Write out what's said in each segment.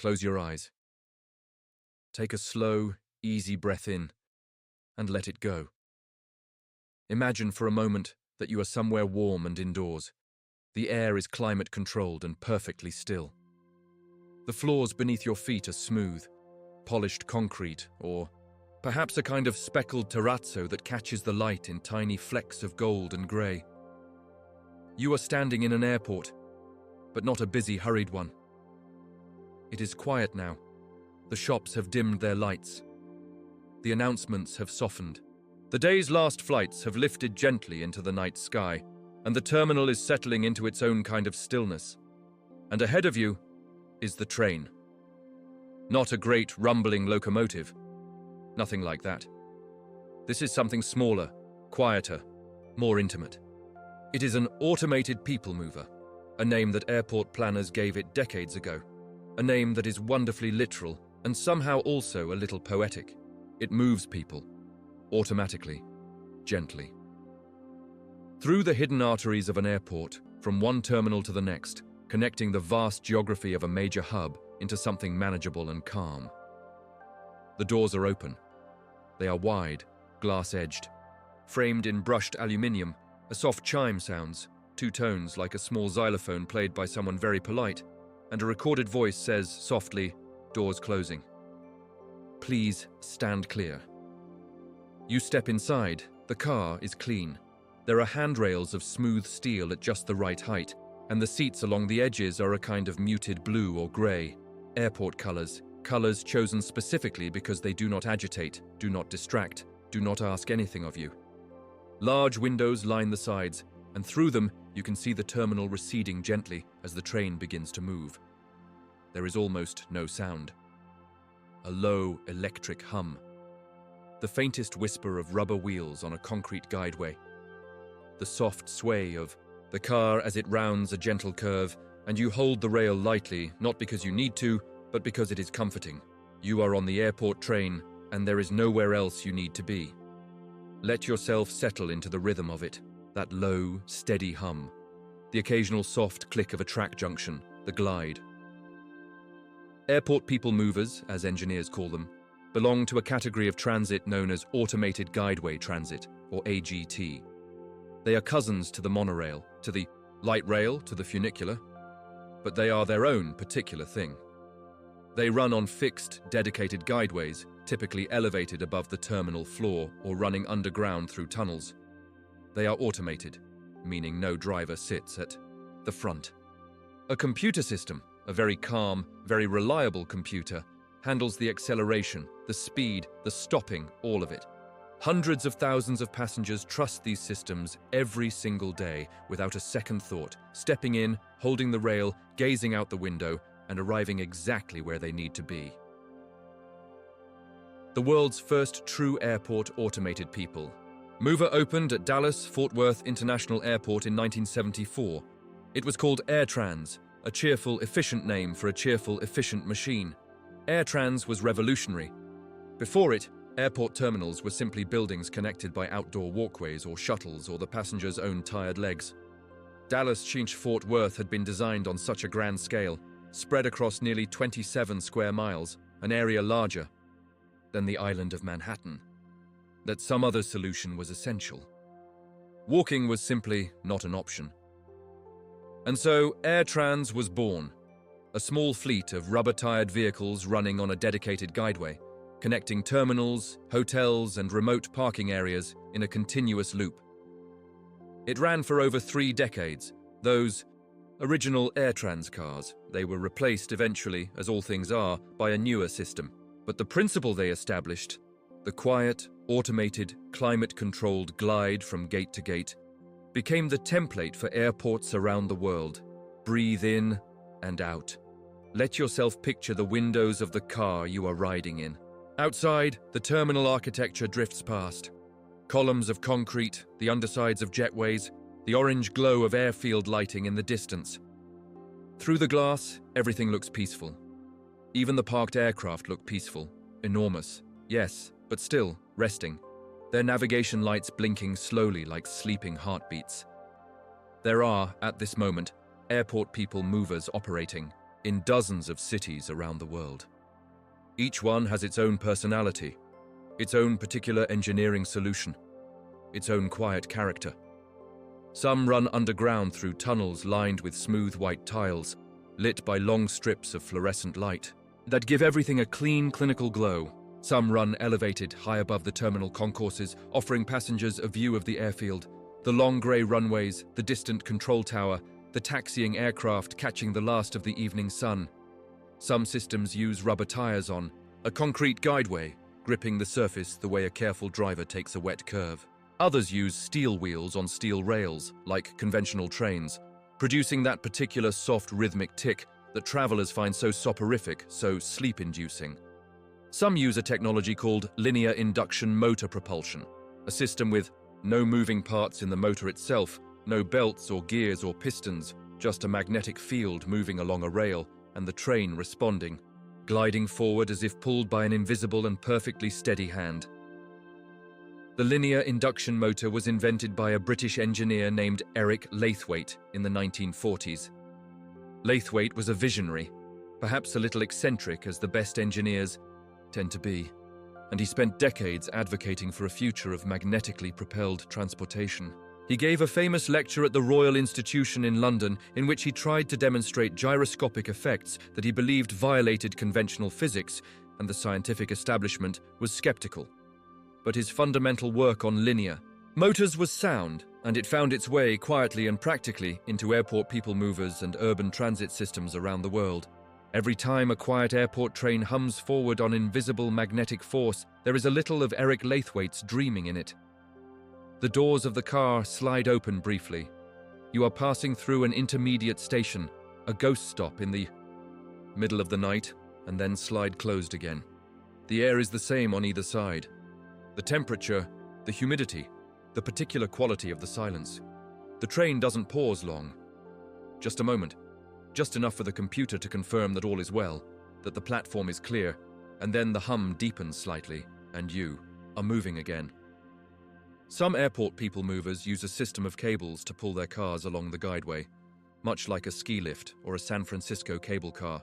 Close your eyes. Take a slow, easy breath in and let it go. Imagine for a moment that you are somewhere warm and indoors. The air is climate-controlled and perfectly still. The floors beneath your feet are smooth, polished concrete, or perhaps a kind of speckled terrazzo that catches the light in tiny flecks of gold and grey. You are standing in an airport, but not a busy, hurried one. It is quiet now. The shops have dimmed their lights. The announcements have softened. The day's last flights have lifted gently into the night sky, and the terminal is settling into its own kind of stillness. And ahead of you is the train. Not a great rumbling locomotive. Nothing like that. This is something smaller, quieter, more intimate. It is an automated people mover, a name that airport planners gave it decades ago, a name that is wonderfully literal and somehow also a little poetic. It moves people, automatically, gently. Through the hidden arteries of an airport, from one terminal to the next, connecting the vast geography of a major hub into something manageable and calm. The doors are open. They are wide, glass-edged. Framed in brushed aluminium, a soft chime sounds, two tones like a small xylophone played by someone very polite, and a recorded voice says softly, "Doors closing. Please stand clear." You step inside. The car is clean. There are handrails of smooth steel at just the right height, and the seats along the edges are a kind of muted blue or grey. Airport colours, colours chosen specifically because they do not agitate, do not distract, do not ask anything of you. Large windows line the sides, and through them you can see the terminal receding gently as the train begins to move. There is almost no sound. A low electric hum. The faintest whisper of rubber wheels on a concrete guideway. The soft sway of the car as it rounds a gentle curve, and you hold the rail lightly, not because you need to, but because it is comforting. You are on the airport train, and there is nowhere else you need to be. Let yourself settle into the rhythm of it, that low, steady hum, the occasional soft click of a track junction, the glide. Airport people movers, as engineers call them, belong to a category of transit known as automated guideway transit, or AGT. They are cousins to the monorail, to the light rail, to the funicular, but they are their own particular thing. They run on fixed, dedicated guideways, typically elevated above the terminal floor or running underground through tunnels. They are automated, meaning no driver sits at the front. A computer system, a very calm, very reliable computer, handles the acceleration, the speed, the stopping, all of it. Hundreds of thousands of passengers trust these systems every single day without a second thought, stepping in, holding the rail, gazing out the window, and arriving exactly where they need to be. The world's first true airport automated people. Mover opened at Dallas-Fort Worth International Airport in 1974. It was called Airtrans, a cheerful, efficient name for a cheerful, efficient machine. Airtrans was revolutionary. Before it, airport terminals were simply buildings connected by outdoor walkways or shuttles or the passengers' own tired legs. Dallas-Fort Worth had been designed on such a grand scale, spread across nearly 27 square miles, an area larger than the island of Manhattan, that some other solution was essential. Walking was simply not an option. And so Airtrans was born, a small fleet of rubber-tired vehicles running on a dedicated guideway, connecting terminals, hotels, and remote parking areas in a continuous loop. It ran for over 3 decades, those original Airtrans cars. They were replaced eventually, as all things are, by a newer system. But the principle they established, the quiet, automated, climate-controlled glide from gate to gate, became the template for airports around the world. Breathe in and out. Let yourself picture the windows of the car you are riding in. Outside, the terminal architecture drifts past. Columns of concrete, the undersides of jetways, the orange glow of airfield lighting in the distance. Through the glass, everything looks peaceful. Even the parked aircraft look peaceful, enormous, yes, but still, resting. Their navigation lights blinking slowly like sleeping heartbeats. There are, at this moment, airport people movers operating, in dozens of cities around the world. Each one has its own personality, its own particular engineering solution, its own quiet character. Some run underground through tunnels lined with smooth white tiles, lit by long strips of fluorescent light that give everything a clean, clinical glow. Some run elevated high above the terminal concourses, offering passengers a view of the airfield, the long grey runways, the distant control tower, the taxiing aircraft catching the last of the evening sun. Some systems use rubber tires on a concrete guideway, gripping the surface the way a careful driver takes a wet curve. Others use steel wheels on steel rails, like conventional trains, producing that particular soft rhythmic tick that travelers find so soporific, so sleep-inducing. Some use a technology called linear induction motor propulsion, a system with no moving parts in the motor itself, no belts or gears or pistons, just a magnetic field moving along a rail and the train responding, gliding forward as if pulled by an invisible and perfectly steady hand. The linear induction motor was invented by a British engineer named Eric Laithwaite in the 1940s. Laithwaite was a visionary, perhaps a little eccentric as the best engineers tend to be, and he spent decades advocating for a future of magnetically propelled transportation. He gave a famous lecture at the Royal Institution in London in which he tried to demonstrate gyroscopic effects that he believed violated conventional physics, and the scientific establishment was skeptical. But his fundamental work on linear motors was sound, and it found its way quietly and practically into airport people movers and urban transit systems around the world. Every time a quiet airport train hums forward on invisible magnetic force, there is a little of Eric Laithwaite's dreaming in it. The doors of the car slide open briefly. You are passing through an intermediate station, a ghost stop in the middle of the night, and then slide closed again. The air is the same on either side. The temperature, the humidity, the particular quality of the silence. The train doesn't pause long. Just a moment. Just enough for the computer to confirm that all is well, that the platform is clear, and then the hum deepens slightly, and you are moving again. Some airport people movers use a system of cables to pull their cars along the guideway, much like a ski lift or a San Francisco cable car.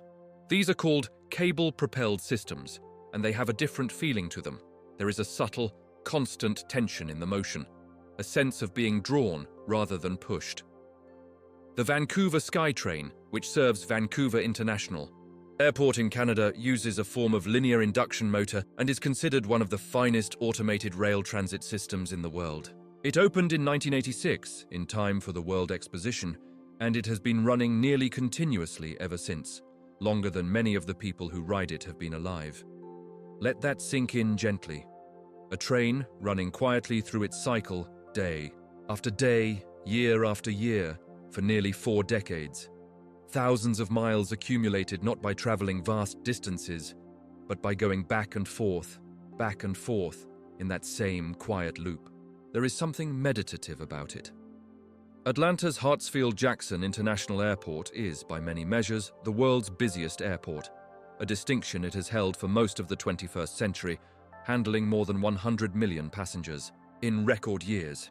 These are called cable-propelled systems, and they have a different feeling to them. There is a subtle, constant tension in the motion, a sense of being drawn rather than pushed. The Vancouver SkyTrain, which serves Vancouver International Airport in Canada, uses a form of linear induction motor and is considered one of the finest automated rail transit systems in the world. It opened in 1986, in time for the World Exposition, and it has been running nearly continuously ever since, longer than many of the people who ride it have been alive. Let that sink in gently. A train running quietly through its cycle, day after day, year after year, for nearly 4 decades. Thousands of miles accumulated not by traveling vast distances, but by going back and forth in that same quiet loop. There is something meditative about it. Atlanta's Hartsfield-Jackson International Airport is, by many measures, the world's busiest airport, a distinction it has held for most of the 21st century, handling more than 100 million passengers in record years.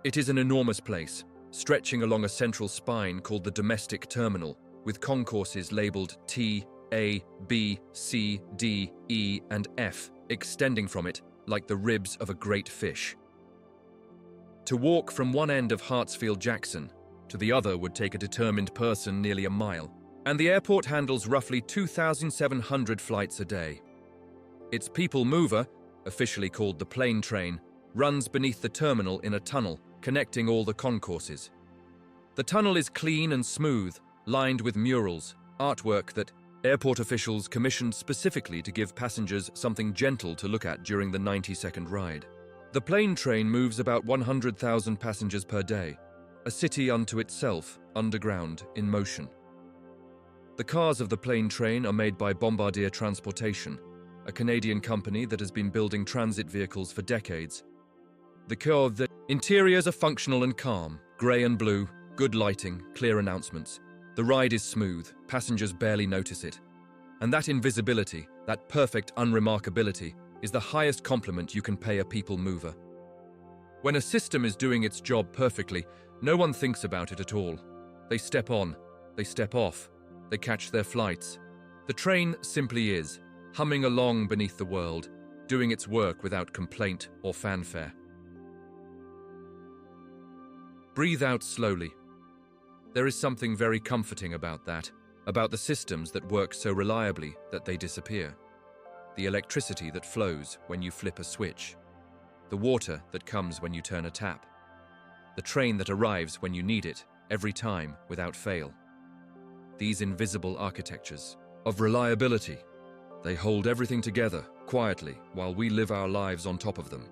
It is an enormous place, stretching along a central spine called the domestic terminal, with concourses labelled T, A, B, C, D, E, and F, extending from it like the ribs of a great fish. To walk from one end of Hartsfield-Jackson to the other would take a determined person nearly a mile, and the airport handles roughly 2,700 flights a day. Its people mover, officially called the plane train, runs beneath the terminal in a tunnel, connecting all the concourses. The tunnel is clean and smooth, lined with murals, artwork that airport officials commissioned specifically to give passengers something gentle to look at during the 90-second ride. The plane train moves about 100,000 passengers per day, a city unto itself, underground, in motion. The cars of the plane train are made by Bombardier Transportation, a Canadian company that has been building transit vehicles for decades. The interiors are functional and calm, grey and blue, good lighting, clear announcements. The ride is smooth, passengers barely notice it. And that invisibility, that perfect unremarkability, is the highest compliment you can pay a people mover. When a system is doing its job perfectly, no one thinks about it at all. They step on, they step off, they catch their flights. The train simply is, humming along beneath the world, doing its work without complaint or fanfare. Breathe out slowly. There is something very comforting about that, about the systems that work so reliably that they disappear. The electricity that flows when you flip a switch. The water that comes when you turn a tap. The train that arrives when you need it, every time, without fail. These invisible architectures of reliability, they hold everything together, quietly, while we live our lives on top of them.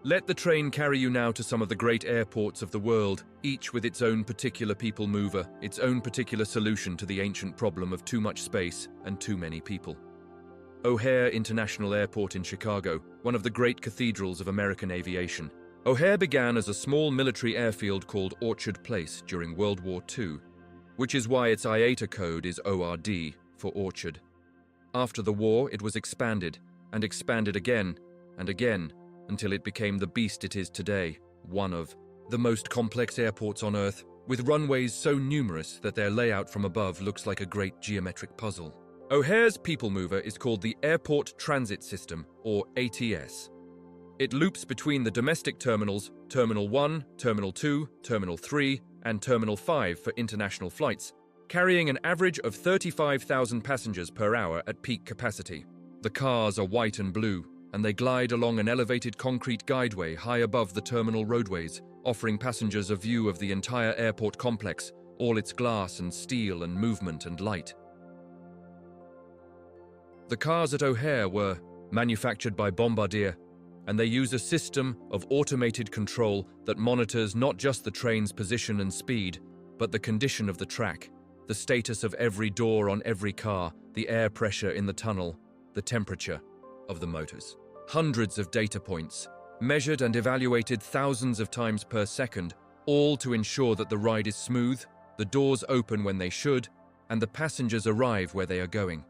Let the train carry you now to some of the great airports of the world, each with its own particular people mover, its own particular solution to the ancient problem of too much space and too many people. O'Hare International Airport in Chicago, one of the great cathedrals of American aviation. O'Hare began as a small military airfield called Orchard Place during World War II, which is why its IATA code is ORD for Orchard. After the war, it was expanded, and expanded again, and again, until it became the beast it is today, one of the most complex airports on Earth, with runways so numerous that their layout from above looks like a great geometric puzzle. O'Hare's people mover is called the Airport Transit System, or ATS. It loops between the domestic terminals, Terminal 1, Terminal 2, Terminal 3, and Terminal 5 for international flights, carrying an average of 35,000 passengers per hour at peak capacity. The cars are white and blue, and they glide along an elevated concrete guideway high above the terminal roadways, offering passengers a view of the entire airport complex, all its glass and steel and movement and light. The cars at O'Hare were manufactured by Bombardier, and they use a system of automated control that monitors not just the train's position and speed, but the condition of the track, the status of every door on every car, the air pressure in the tunnel, the temperature of the motors. Hundreds of data points, measured and evaluated thousands of times per second, all to ensure that the ride is smooth, the doors open when they should, and the passengers arrive where they are going.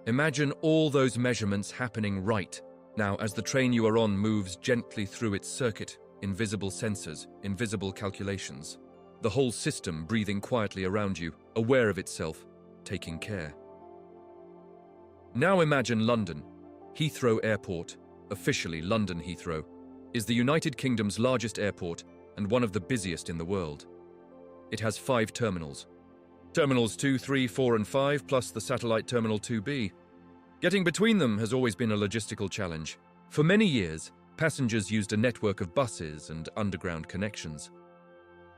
Imagine all those measurements happening right now as the train you are on moves gently through its circuit, invisible sensors, invisible calculations. The whole system breathing quietly around you, aware of itself, taking care. Now imagine London. Heathrow Airport, officially London Heathrow, is the United Kingdom's largest airport and one of the busiest in the world. It has 5 terminals. Terminals 2, 3, 4 and 5 plus the satellite Terminal 2B. Getting between them has always been a logistical challenge. For many years, passengers used a network of buses and underground connections.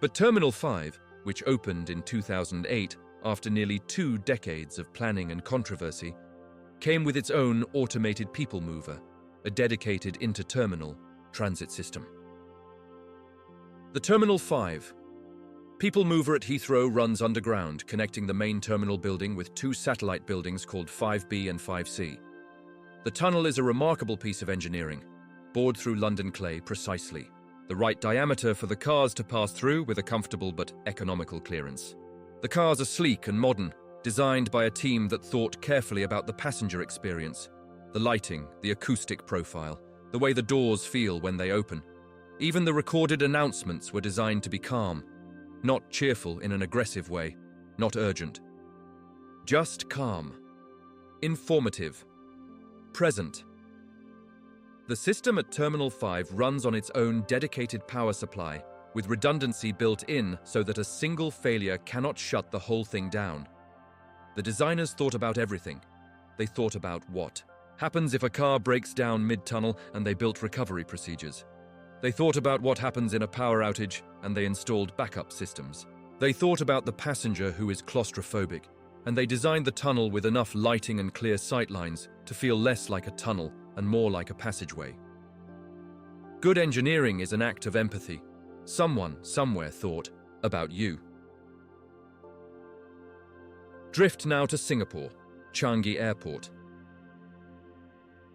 But Terminal 5, which opened in 2008 after nearly 2 decades of planning and controversy, came with its own automated people mover, a dedicated inter-terminal transit system. The Terminal 5 people mover at Heathrow runs underground, connecting the main terminal building with 2 satellite buildings called 5B and 5C. The tunnel is a remarkable piece of engineering, bored through London clay precisely, the right diameter for the cars to pass through with a comfortable but economical clearance. The cars are sleek and modern, designed by a team that thought carefully about the passenger experience, the lighting, the acoustic profile, the way the doors feel when they open. Even the recorded announcements were designed to be calm, not cheerful in an aggressive way, not urgent. Just calm, informative, present. The system at Terminal 5 runs on its own dedicated power supply, with redundancy built in so that a single failure cannot shut the whole thing down. The designers thought about everything. They thought about what happens if a car breaks down mid-tunnel, and they built recovery procedures. They thought about what happens in a power outage, and they installed backup systems. They thought about the passenger who is claustrophobic, and they designed the tunnel with enough lighting and clear sightlines to feel less like a tunnel and more like a passageway. Good engineering is an act of empathy. Someone, somewhere thought about you. Drift now to Singapore, Changi Airport.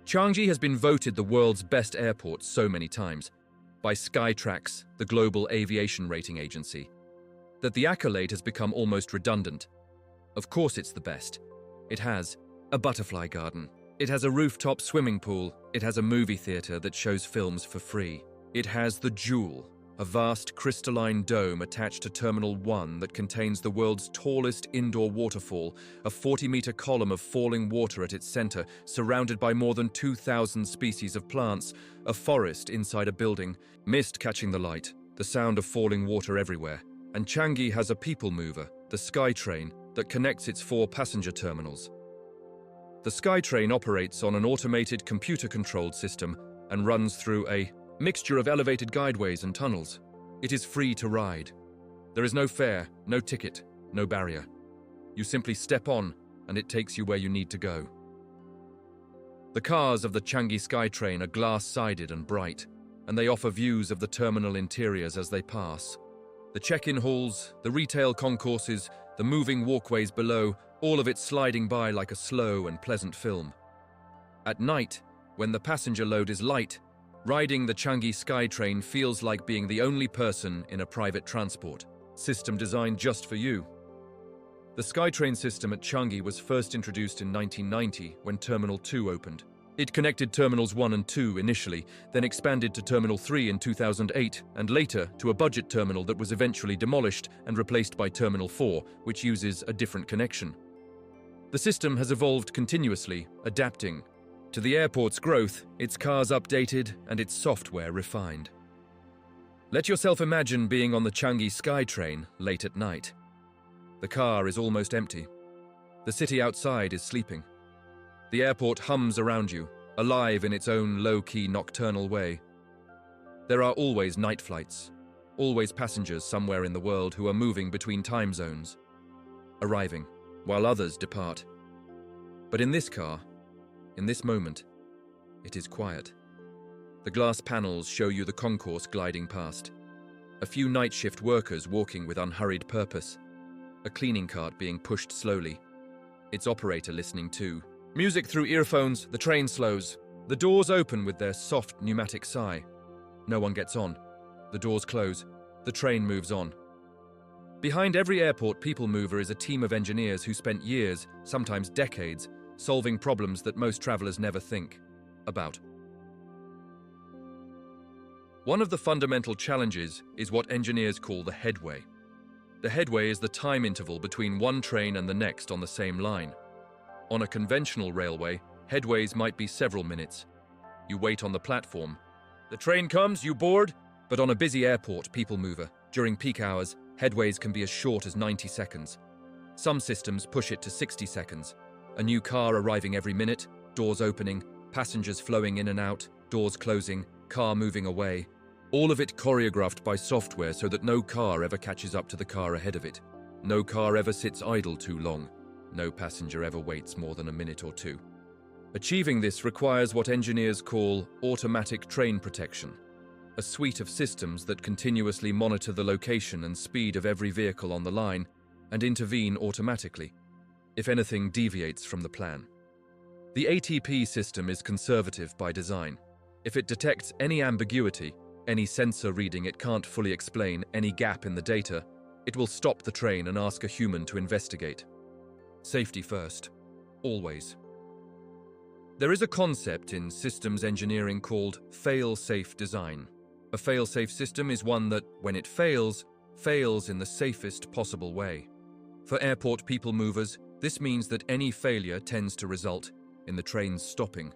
Changi has been voted the world's best airport so many times by Skytrax, the global aviation rating agency, that the accolade has become almost redundant. Of course it's the best. It has a butterfly garden. It has a rooftop swimming pool. It has a movie theater that shows films for free. It has the jewel a vast crystalline dome attached to Terminal 1 that contains the world's tallest indoor waterfall, a 40-meter column of falling water at its center, surrounded by more than 2,000 species of plants, a forest inside a building, mist catching the light, the sound of falling water everywhere. And Changi has a people mover, the SkyTrain, that connects its 4 passenger terminals. The SkyTrain operates on an automated computer-controlled system and runs through a mixture of elevated guideways and tunnels. It is free to ride. There is no fare, no ticket, no barrier. You simply step on and it takes you where you need to go. The cars of the Changi SkyTrain are glass-sided and bright, and they offer views of the terminal interiors as they pass. The check-in halls, the retail concourses, the moving walkways below, all of it sliding by like a slow and pleasant film. At night, when the passenger load is light, riding the Changi SkyTrain feels like being the only person in a private transport system designed just for you. The SkyTrain system at Changi was first introduced in 1990 when Terminal 2 opened. It connected Terminals 1 and 2 initially, then expanded to Terminal 3 in 2008, and later to a budget terminal that was eventually demolished and replaced by Terminal 4, which uses a different connection. The system has evolved continuously, adapting to the airport's growth, its cars updated, and its software refined. Let yourself imagine being on the Changi SkyTrain late at night. The car is almost empty. The city outside is sleeping. The airport hums around you, alive in its own low-key nocturnal way. There are always night flights, always passengers somewhere in the world who are moving between time zones, arriving, while others depart. But in this car, in this moment, it is quiet. The glass panels show you the concourse gliding past. A few night shift workers walking with unhurried purpose. A cleaning cart being pushed slowly. Its operator listening too. Music through earphones, the train slows. The doors open with their soft pneumatic sigh. No one gets on. The doors close. The train moves on. Behind every airport people mover is a team of engineers who spent years, sometimes decades, solving problems that most travelers never think about. One of the fundamental challenges is what engineers call the headway. The headway is the time interval between one train and the next on the same line. On a conventional railway, headways might be several minutes. You wait on the platform. The train comes, you board? But on a busy airport people mover, during peak hours, headways can be as short as 90 seconds. Some systems push it to 60 seconds. A new car arriving every minute, doors opening, passengers flowing in and out, doors closing, car moving away. All of it choreographed by software so that no car ever catches up to the car ahead of it. No car ever sits idle too long. No passenger ever waits more than a minute or two. Achieving this requires what engineers call automatic train protection, a suite of systems that continuously monitor the location and speed of every vehicle on the line and intervene automatically if anything deviates from the plan. The ATP system is conservative by design. If it detects any ambiguity, any sensor reading it can't fully explain, any gap in the data, it will stop the train and ask a human to investigate. Safety first, always. There is a concept in systems engineering called fail-safe design. A fail-safe system is one that, when it fails in the safest possible way. For airport people movers, this means that any failure tends to result in the trains stopping,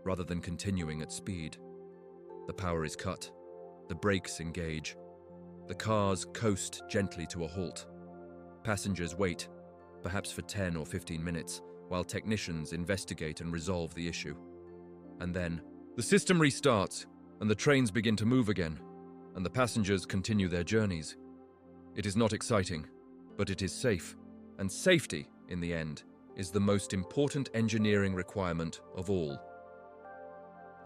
rather than continuing at speed. The power is cut. The brakes engage. The cars coast gently to a halt. Passengers wait, perhaps for 10 or 15 minutes, while technicians investigate and resolve the issue. And then, the system restarts, and the trains begin to move again, and the passengers continue their journeys. It is not exciting, but it is safe, and safety, in the end, is the most important engineering requirement of all.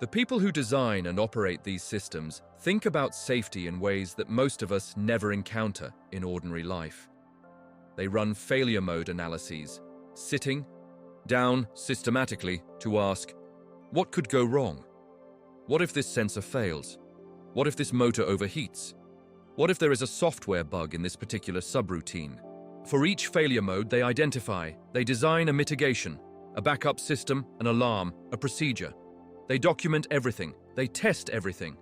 The people who design and operate these systems think about safety in ways that most of us never encounter in ordinary life. They run failure mode analyses, sitting down systematically to ask, what could go wrong? What if this sensor fails? What if this motor overheats? What if there is a software bug in this particular subroutine? For each failure mode they identify, they design a mitigation, a backup system, an alarm, a procedure. They document everything, they test everything.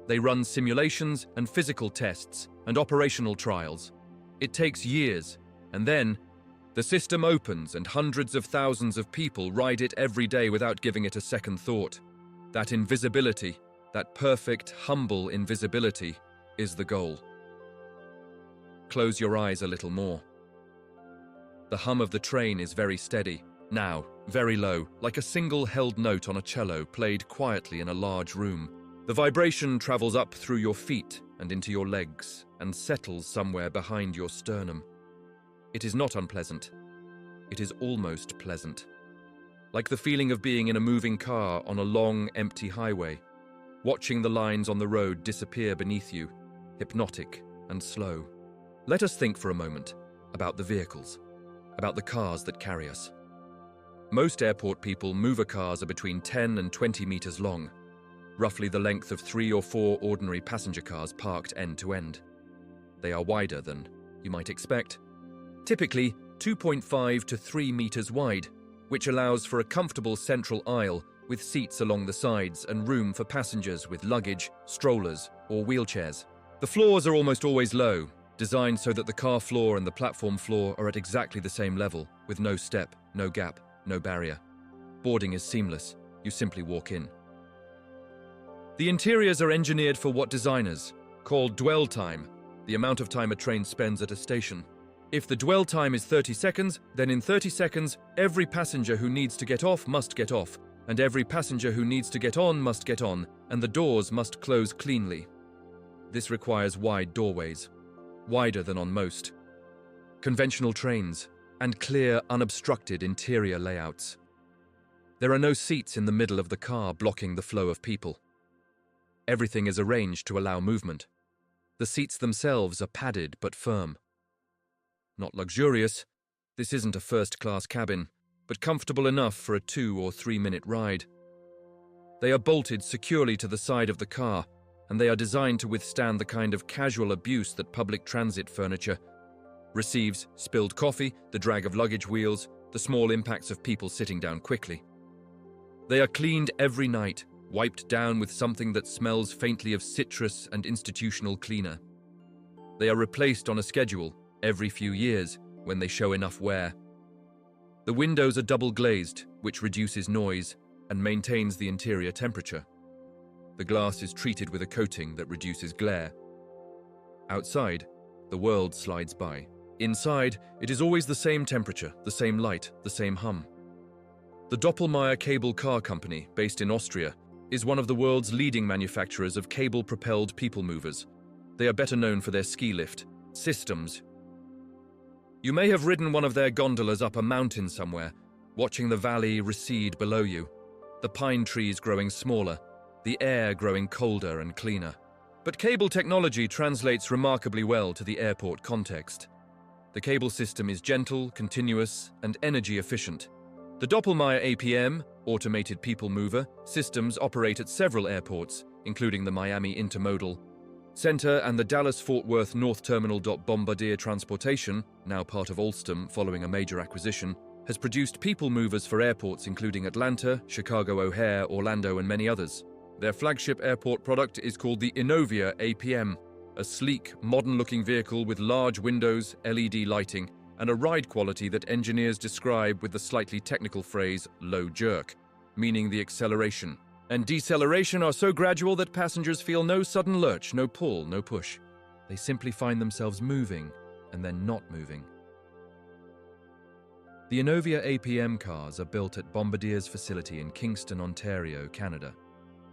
They run simulations and physical tests and operational trials. It takes years, and then the system opens and hundreds of thousands of people ride it every day without giving it a second thought. That invisibility, that perfect, humble invisibility, is the goal. Close your eyes a little more. The hum of the train is very steady, now very low, like a single held note on a cello played quietly in a large room. The vibration travels up through your feet and into your legs and settles somewhere behind your sternum. It is not unpleasant. It is almost pleasant. Like the feeling of being in a moving car on a long, empty highway, watching the lines on the road disappear beneath you, hypnotic and slow. Let us think for a moment about the vehicles, about the cars that carry us. Most airport people mover cars are between 10 and 20 meters long, roughly the length of 3 or 4 ordinary passenger cars parked end to end. They are wider than you might expect, typically 2.5 to 3 meters wide, which allows for a comfortable central aisle with seats along the sides and room for passengers with luggage, strollers, or wheelchairs. The floors are almost always low, designed so that the car floor and the platform floor are at exactly the same level, with no step, no gap, no barrier. Boarding is seamless. You simply walk in. The interiors are engineered for what designers call dwell time, the amount of time a train spends at a station. If the dwell time is 30 seconds, then in 30 seconds, every passenger who needs to get off must get off, and every passenger who needs to get on must get on, and the doors must close cleanly. This requires wide doorways, wider than on most conventional trains, and clear, unobstructed interior layouts. There are no seats in the middle of the car blocking the flow of people. Everything is arranged to allow movement. The seats themselves are padded but firm. Not luxurious, this isn't a first-class cabin, but comfortable enough for a 2 or 3 minute ride. They are bolted securely to the side of the car, and they are designed to withstand the kind of casual abuse that public transit furniture receives: spilled coffee, the drag of luggage wheels, the small impacts of people sitting down quickly. They are cleaned every night, wiped down with something that smells faintly of citrus and institutional cleaner. They are replaced on a schedule every few years when they show enough wear. The windows are double glazed, which reduces noise and maintains the interior temperature. The glass is treated with a coating that reduces glare. Outside, the world slides by. Inside, it is always the same temperature, the same light, the same hum. The Doppelmayr Cable Car Company, based in Austria, is one of the world's leading manufacturers of cable-propelled people movers. They are better known for their ski lift systems. You may have ridden one of their gondolas up a mountain somewhere, watching the valley recede below you, the pine trees growing smaller, the air growing colder and cleaner. But cable technology translates remarkably well to the airport context. The cable system is gentle, continuous, and energy efficient. The Doppelmayr APM, automated people mover, systems operate at several airports, including the Miami Intermodal Center and the Dallas-Fort Worth North Terminal. Bombardier Transportation, now part of Alstom following a major acquisition, has produced people movers for airports including Atlanta, Chicago O'Hare, Orlando, and many others. Their flagship airport product is called the Inovia APM, a sleek, modern-looking vehicle with large windows, LED lighting, and a ride quality that engineers describe with the slightly technical phrase low jerk, meaning the acceleration and deceleration are so gradual that passengers feel no sudden lurch, no pull, no push. They simply find themselves moving and then not moving. The Inovia APM cars are built at Bombardier's facility in Kingston, Ontario, Canada,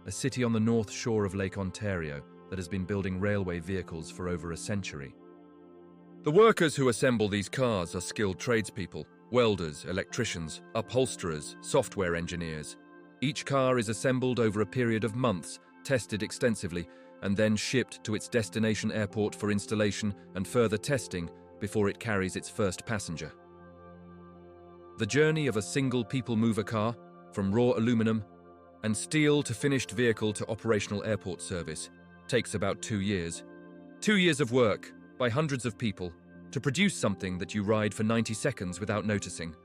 a city on the north shore of Lake Ontario that has been building railway vehicles for over a century. The workers who assemble these cars are skilled tradespeople: welders, electricians, upholsterers, software engineers. Each car is assembled over a period of months, tested extensively, and then shipped to its destination airport for installation and further testing before it carries its first passenger. The journey of a single people mover car, from raw aluminum and steel to finished vehicle to operational airport service, takes about 2 years. 2 years of work by hundreds of people to produce something that you ride for 90 seconds without noticing.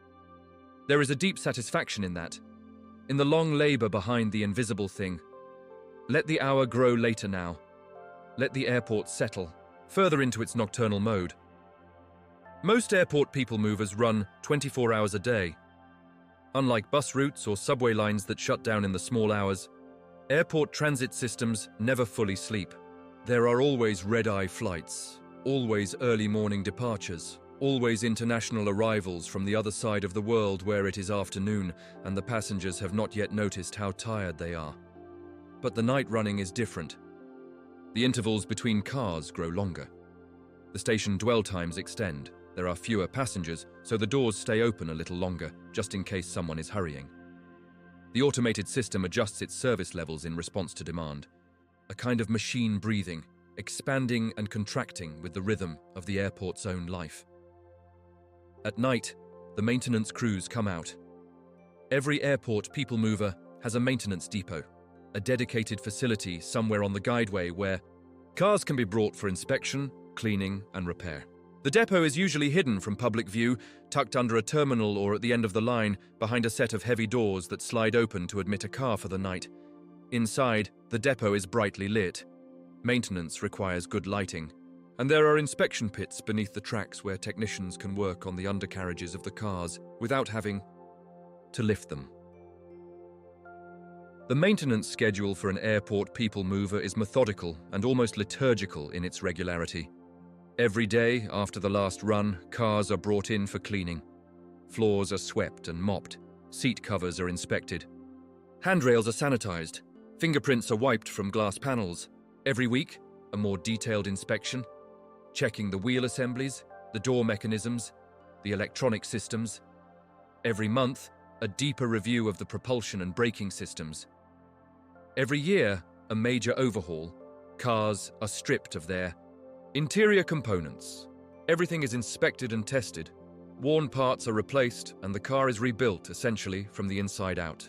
There is a deep satisfaction in that, in the long labor behind the invisible thing. Let the hour grow later now. Let the airport settle further into its nocturnal mode. Most airport people movers run 24 hours a day. Unlike bus routes or subway lines that shut down in the small hours, airport transit systems never fully sleep. There are always red-eye flights, always early morning departures, always international arrivals from the other side of the world where it is afternoon and the passengers have not yet noticed how tired they are. But the night running is different. The intervals between cars grow longer. The station dwell times extend. There are fewer passengers, so the doors stay open a little longer, just in case someone is hurrying. The automated system adjusts its service levels in response to demand. A kind of machine breathing, expanding and contracting with the rhythm of the airport's own life. At night, the maintenance crews come out. Every airport people mover has a maintenance depot, a dedicated facility somewhere on the guideway where cars can be brought for inspection, cleaning, and repair. The depot is usually hidden from public view, tucked under a terminal or at the end of the line, behind a set of heavy doors that slide open to admit a car for the night. Inside, the depot is brightly lit. Maintenance requires good lighting, and there are inspection pits beneath the tracks where technicians can work on the undercarriages of the cars without having to lift them. The maintenance schedule for an airport people mover is methodical and almost liturgical in its regularity. Every day after the last run, cars are brought in for cleaning. Floors are swept and mopped. Seat covers are inspected. Handrails are sanitized. Fingerprints are wiped from glass panels. Every week, a more detailed inspection, checking the wheel assemblies, the door mechanisms, the electronic systems. Every month, a deeper review of the propulsion and braking systems. Every year, a major overhaul. Cars are stripped of their interior components. Everything is inspected and tested. Worn parts are replaced and the car is rebuilt essentially from the inside out.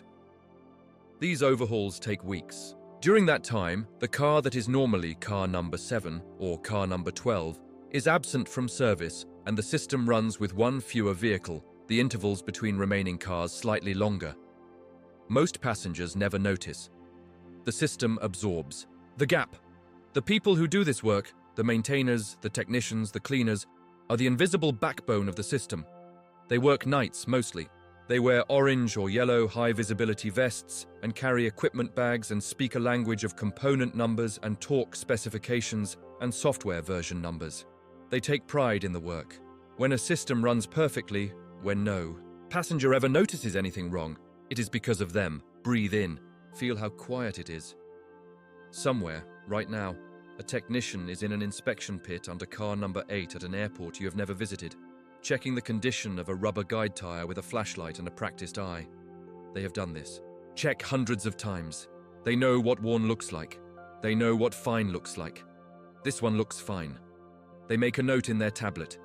These overhauls take weeks. During that time, the car that is normally car number 7 or car number 12 is absent from service and the system runs with one fewer vehicle, the intervals between remaining cars slightly longer. Most passengers never notice. The system absorbs the gap. The people who do this work, the maintainers, the technicians, the cleaners, are the invisible backbone of the system. They work nights mostly. They wear orange or yellow high-visibility vests and carry equipment bags and speak a language of component numbers and torque specifications and software version numbers. They take pride in the work. When a system runs perfectly, when no passenger ever notices anything wrong, it is because of them. Breathe in. Feel how quiet it is. Somewhere, right now, a technician is in an inspection pit under car number 8 at an airport you have never visited, checking the condition of a rubber guide tire with a flashlight and a practiced eye. They have done this. Check hundreds of times. They know what worn looks like. They know what fine looks like. This one looks fine. They make a note in their tablet.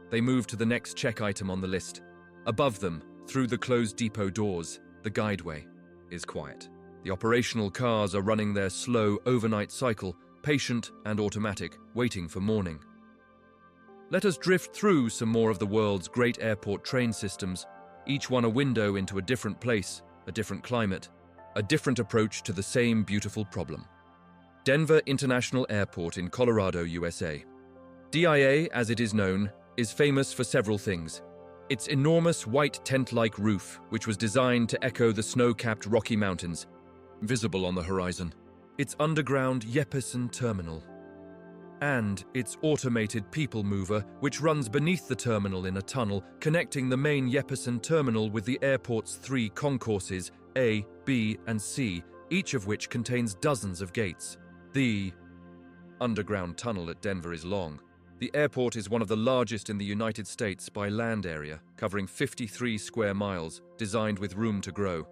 They move to the next check item on the list. Above them, through the closed depot doors, the guideway is quiet. The operational cars are running their slow overnight cycle, patient and automatic, waiting for morning. Let us drift through some more of the world's great airport train systems, each one a window into a different place, a different climate, a different approach to the same beautiful problem. Denver International Airport in Colorado, USA. DIA, as it is known, is famous for several things. Its enormous white tent-like roof, which was designed to echo the snow-capped Rocky Mountains, visible on the horizon. Its underground Yepesen terminal, and its automated people mover, which runs beneath the terminal in a tunnel, connecting the main Yepesen terminal with the airport's 3 concourses, A, B, and C, each of which contains dozens of gates. The underground tunnel at Denver is long. The airport is one of the largest in the United States by land area, covering 53 square miles, designed with room to grow.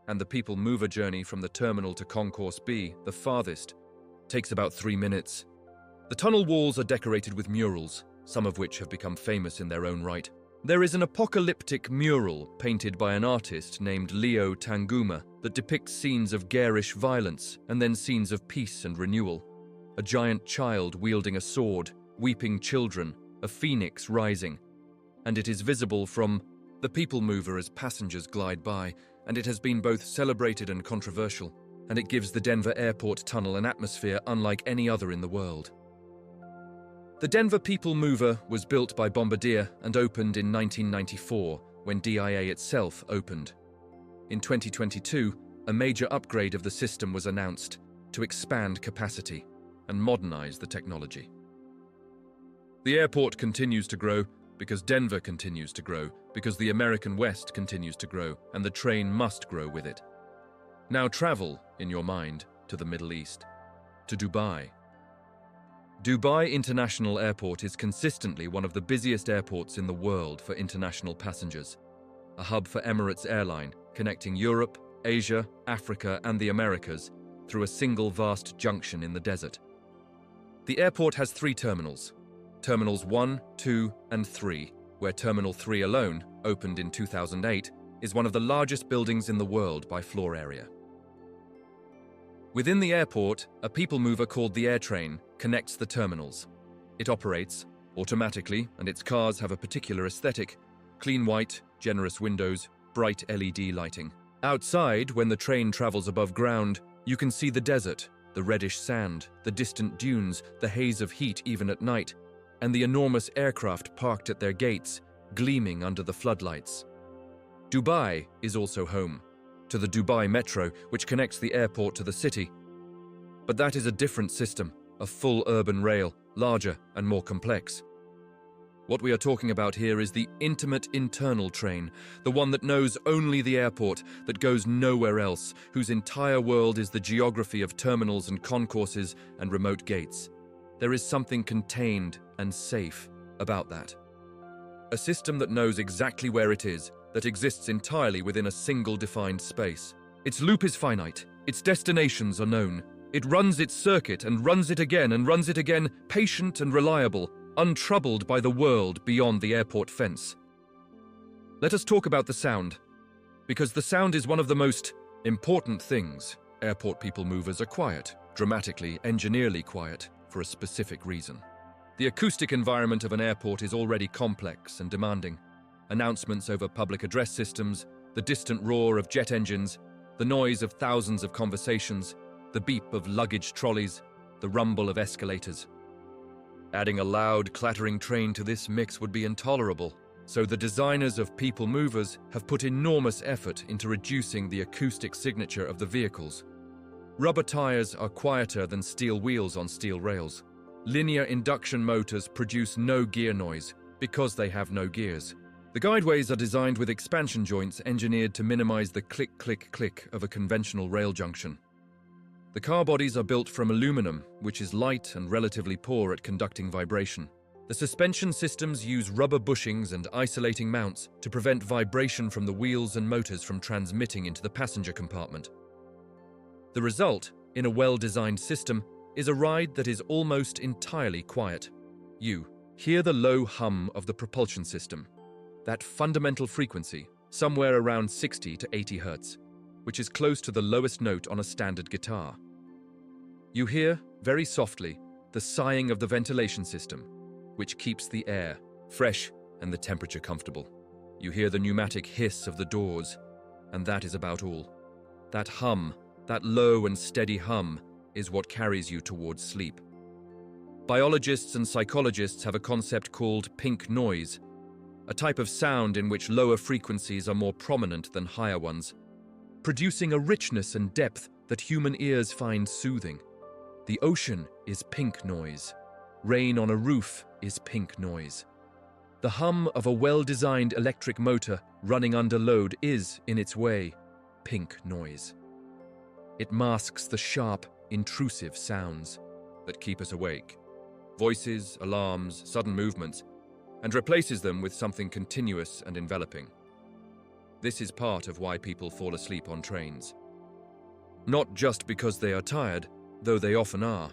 And the people mover journey from the terminal to Concourse B, the farthest, takes about 3 minutes. The tunnel walls are decorated with murals, some of which have become famous in their own right. There is an apocalyptic mural painted by an artist named Leo Tanguma that depicts scenes of garish violence and then scenes of peace and renewal. A giant child wielding a sword, weeping children, a phoenix rising. And it is visible from the people mover as passengers glide by, and it has been both celebrated and controversial. and it gives the Denver Airport Tunnel an atmosphere unlike any other in the world. The Denver People Mover was built by Bombardier and opened in 1994 when DIA itself opened. In 2022, a major upgrade of the system was announced to expand capacity and modernize the technology. The airport continues to grow because Denver continues to grow, because the American West continues to grow, and the train must grow with it. Now travel, in your mind, to the Middle East, to Dubai. Dubai International Airport is consistently one of the busiest airports in the world for international passengers, a hub for Emirates Airline, connecting Europe, Asia, Africa, and the Americas through a single vast junction in the desert. The airport has 3 terminals, Terminals 1, 2, and 3, where Terminal 3 alone, opened in 2008, is one of the largest buildings in the world by floor area. Within the airport, a people mover called the Airtrain connects the terminals. It operates automatically, and its cars have a particular aesthetic: clean white, generous windows, bright LED lighting. Outside, when the train travels above ground, you can see the desert, the reddish sand, the distant dunes, the haze of heat even at night, and the enormous aircraft parked at their gates, gleaming under the floodlights. Dubai is also home to the Dubai Metro, which connects the airport to the city. But that is a different system, a full urban rail, larger and more complex. What we are talking about here is the intimate internal train, the one that knows only the airport, that goes nowhere else, whose entire world is the geography of terminals and concourses and remote gates. There is something contained and safe about that. A system that knows exactly where it is, that exists entirely within a single defined space. Its loop is finite, its destinations are known. It runs its circuit and runs it again and runs it again, patient and reliable, untroubled by the world beyond the airport fence. Let us talk about the sound, because the sound is one of the most important things. Airport people movers are quiet, dramatically, engineerly quiet, for a specific reason. The acoustic environment of an airport is already complex and demanding. Announcements over public address systems, the distant roar of jet engines, the noise of thousands of conversations, the beep of luggage trolleys, the rumble of escalators. Adding a loud, clattering train to this mix would be intolerable, so the designers of people movers have put enormous effort into reducing the acoustic signature of the vehicles. Rubber tires are quieter than steel wheels on steel rails. Linear induction motors produce no gear noise because they have no gears. The guideways are designed with expansion joints engineered to minimize the click-click-click of a conventional rail junction. The car bodies are built from aluminum, which is light and relatively poor at conducting vibration. The suspension systems use rubber bushings and isolating mounts to prevent vibration from the wheels and motors from transmitting into the passenger compartment. The result, in a well-designed system, is a ride that is almost entirely quiet. You hear the low hum of the propulsion system, that fundamental frequency, somewhere around 60 to 80 Hz, which is close to the lowest note on a standard guitar. You hear, very softly, the sighing of the ventilation system, which keeps the air fresh and the temperature comfortable. You hear the pneumatic hiss of the doors, and that is about all. That hum, that low and steady hum, is what carries you towards sleep. Biologists and psychologists have a concept called pink noise, a type of sound in which lower frequencies are more prominent than higher ones, producing a richness and depth that human ears find soothing. The ocean is pink noise. Rain on a roof is pink noise. The hum of a well-designed electric motor running under load is, in its way, pink noise. It masks the sharp, intrusive sounds that keep us awake, voices, alarms, sudden movements, and replaces them with something continuous and enveloping. This is part of why people fall asleep on trains. Not just because they are tired, though they often are.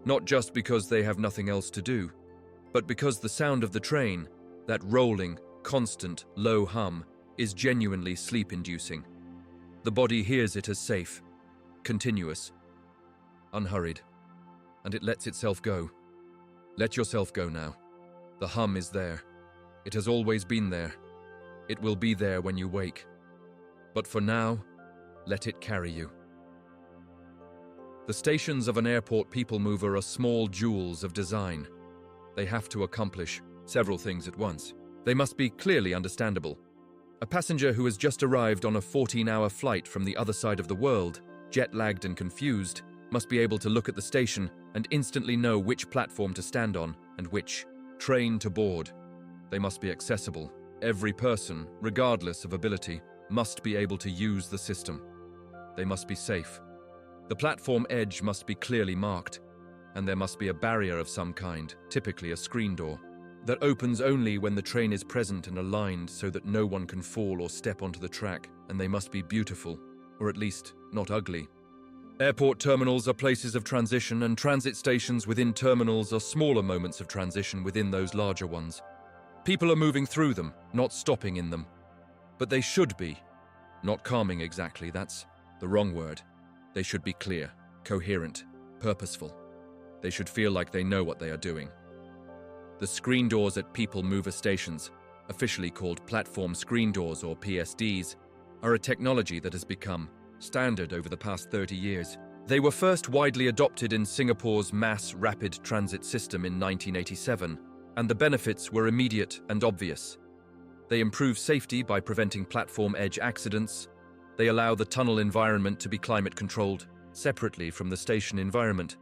Not just because they have nothing else to do, but because the sound of the train, that rolling, constant, low hum, is genuinely sleep-inducing. The body hears it as safe, continuous, unhurried, and it lets itself go. Let yourself go now. The hum is there. It has always been there. It will be there when you wake. But for now, let it carry you. The stations of an airport people mover are small jewels of design. They have to accomplish several things at once. They must be clearly understandable. A passenger who has just arrived on a 14-hour flight from the other side of the world, jet-lagged and confused, must be able to look at the station and instantly know which platform to stand on and which train to board. They must be accessible. Every person, regardless of ability, must be able to use the system. They must be safe. The platform edge must be clearly marked, and there must be a barrier of some kind, typically a screen door, that opens only when the train is present and aligned so that no one can fall or step onto the track, and they must be beautiful, or at least not ugly. Airport terminals are places of transition, and transit stations within terminals are smaller moments of transition within those larger ones. People are moving through them, not stopping in them. But they should be. Not calming exactly, that's the wrong word. They should be clear, coherent, purposeful. They should feel like they know what they are doing. The screen doors at people mover stations, officially called platform screen doors or PSDs, are a technology that has become standard over the past 30 years. They were first widely adopted in Singapore's mass rapid transit system in 1987, and the benefits were immediate and obvious. They improve safety by preventing platform edge accidents. They allow the tunnel environment to be climate-controlled, separately from the station environment.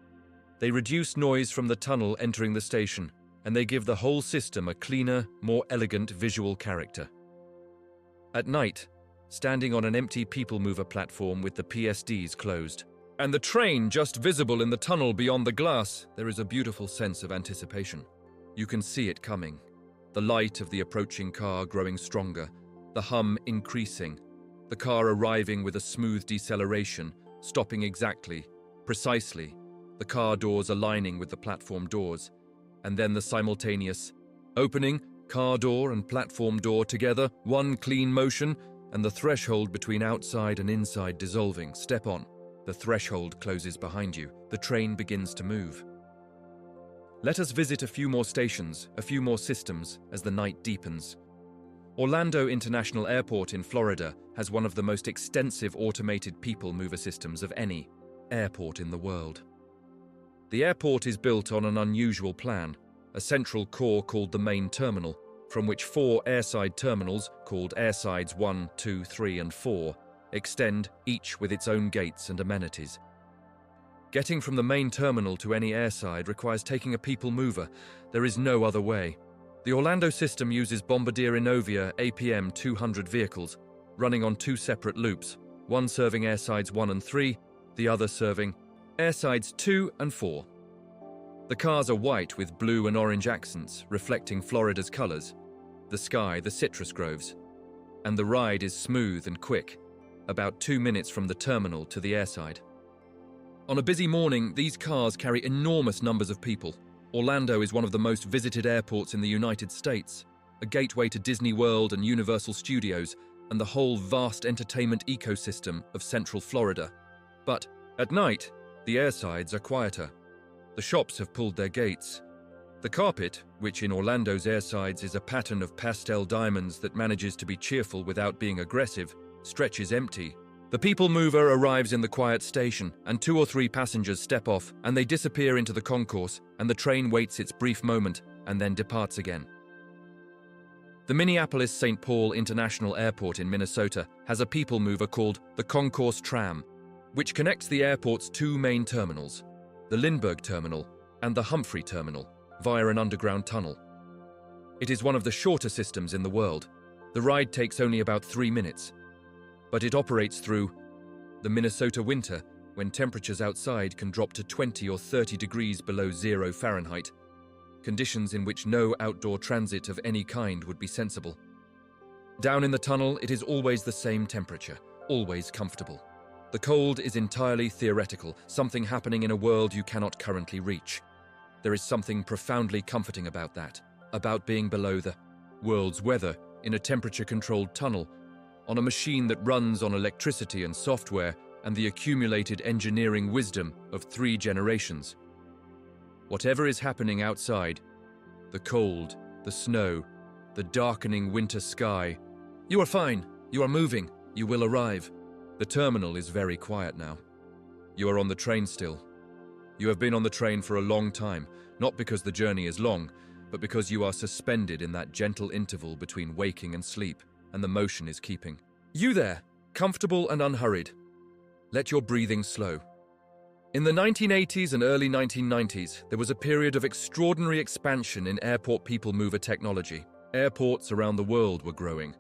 They reduce noise from the tunnel entering the station, and they give the whole system a cleaner, more elegant visual character. At night, standing on an empty people mover platform with the PSDs closed, and the train just visible in the tunnel beyond the glass, there is a beautiful sense of anticipation. You can see it coming. The light of the approaching car growing stronger, the hum increasing, the car arriving with a smooth deceleration, stopping exactly, precisely, the car doors aligning with the platform doors, and then the simultaneous opening, car door and platform door together, one clean motion, and the threshold between outside and inside dissolving. Step on. The threshold closes behind you. The train begins to move. Let us visit a few more stations, a few more systems, as the night deepens. Orlando International Airport in Florida has one of the most extensive automated people mover systems of any airport in the world. The airport is built on an unusual plan, a central core called the main terminal, from which 4 airside terminals, called airsides 1, 2, 3, and 4, extend, each with its own gates and amenities. Getting from the main terminal to any airside requires taking a people mover. There is no other way. The Orlando system uses Bombardier Innovia APM 200 vehicles, running on 2 separate loops, one serving airsides 1 and 3, the other serving airsides 2 and 4. The cars are white with blue and orange accents, reflecting Florida's colors, the sky, the citrus groves, and the ride is smooth and quick, about 2 minutes from the terminal to the airside. On a busy morning, these cars carry enormous numbers of people. Orlando is one of the most visited airports in the United States, a gateway to Disney World and Universal Studios, and the whole vast entertainment ecosystem of Central Florida. But at night, the airsides are quieter. The shops have pulled their gates. The carpet, which in Orlando's airsides is a pattern of pastel diamonds that manages to be cheerful without being aggressive, stretches empty. The people mover arrives in the quiet station, and 2 or 3 passengers step off, and they disappear into the concourse, and the train waits its brief moment, and then departs again. The Minneapolis-St. Paul International Airport in Minnesota has a people mover called the Concourse Tram, which connects the airport's 2 main terminals, the Lindbergh Terminal and the Humphrey Terminal, via an underground tunnel. It is one of the shorter systems in the world. The ride takes only about 3 minutes, but it operates through the Minnesota winter, when temperatures outside can drop to 20 or 30 degrees below 0 Fahrenheit, conditions in which no outdoor transit of any kind would be sensible. Down in the tunnel, it is always the same temperature, always comfortable. The cold is entirely theoretical, something happening in a world you cannot currently reach. There is something profoundly comforting about that, about being below the world's weather in a temperature-controlled tunnel, on a machine that runs on electricity and software and the accumulated engineering wisdom of 3 generations. Whatever is happening outside, the cold, the snow, the darkening winter sky, you are fine, you are moving, you will arrive. The terminal is very quiet now. You are on the train still. You have been on the train for a long time, not because the journey is long, but because you are suspended in that gentle interval between waking and sleep, and the motion is keeping. You there, comfortable and unhurried. Let your breathing slow. In the 1980s and early 1990s, there was a period of extraordinary expansion in airport people mover technology. Airports around the world were growing.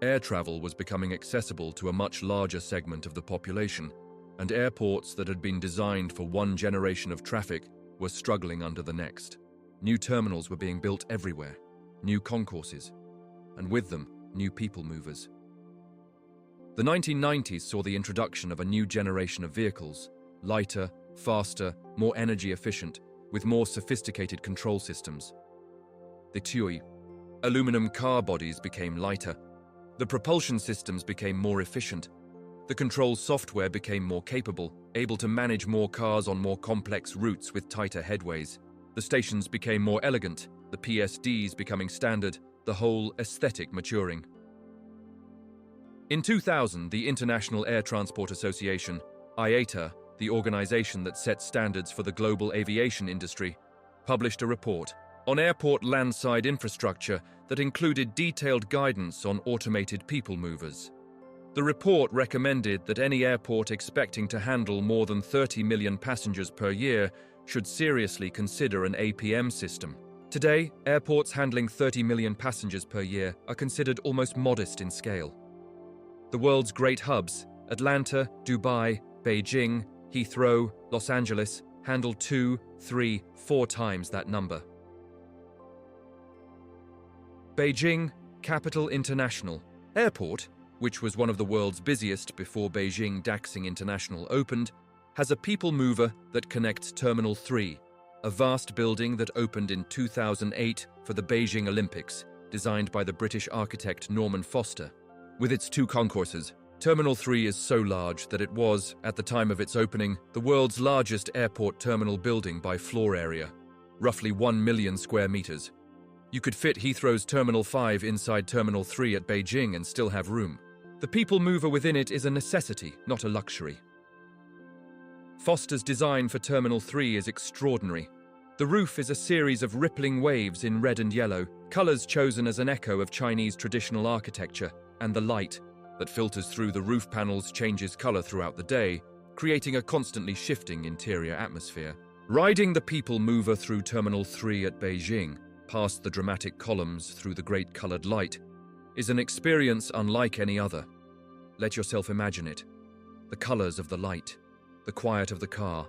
Air travel was becoming accessible to a much larger segment of the population, and airports that had been designed for one generation of traffic were struggling under the next. New terminals were being built everywhere, new concourses, and with them, new people movers. The 1990s saw the introduction of a new generation of vehicles, lighter, faster, more energy efficient, with more sophisticated control systems. The TUI, aluminum car bodies became lighter. The propulsion systems became more efficient. The control software became more capable, able to manage more cars on more complex routes with tighter headways. The stations became more elegant, the PSDs becoming standard, the whole aesthetic maturing. In 2000, the International Air Transport Association, IATA, the organization that sets standards for the global aviation industry, published a report on airport landside infrastructure that included detailed guidance on automated people movers. The report recommended that any airport expecting to handle more than 30 million passengers per year should seriously consider an APM system. Today, airports handling 30 million passengers per year are considered almost modest in scale. The world's great hubs, Atlanta, Dubai, Beijing, Heathrow, Los Angeles, handle 2, 3, 4 times that number. Beijing Capital International Airport, which was one of the world's busiest before Beijing Daxing International opened, has a people mover that connects Terminal 3, a vast building that opened in 2008 for the Beijing Olympics, designed by the British architect Norman Foster. With its 2 concourses, Terminal 3 is so large that it was, at the time of its opening, the world's largest airport terminal building by floor area, roughly 1 million square meters. You could fit Heathrow's Terminal 5 inside Terminal 3 at Beijing and still have room. The people mover within it is a necessity, not a luxury. Foster's design for Terminal 3 is extraordinary. The roof is a series of rippling waves in red and yellow, colors chosen as an echo of Chinese traditional architecture, and the light that filters through the roof panels changes color throughout the day, creating a constantly shifting interior atmosphere. Riding the people mover through Terminal 3 at Beijing, past the dramatic columns through the great colored light, is an experience unlike any other. Let yourself imagine it. The colors of the light, the quiet of the car,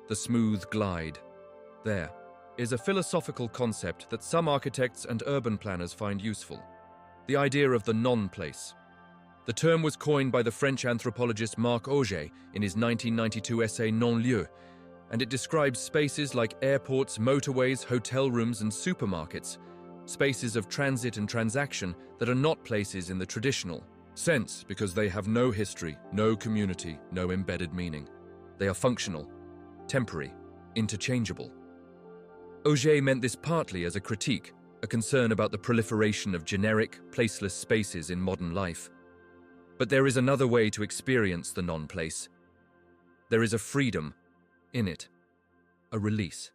the smooth glide. There is a philosophical concept that some architects and urban planners find useful. The idea of the non-place. The term was coined by the French anthropologist Marc Auger in his 1992 essay Non-lieu, and it describes spaces like airports, motorways, hotel rooms, and supermarkets, spaces of transit and transaction that are not places in the traditional sense because they have no history, no community, no embedded meaning. They are functional, temporary, interchangeable. Auger meant this partly as a critique, a concern about the proliferation of generic, placeless spaces in modern life. But there is another way to experience the non-place. There is a freedom in it, a release.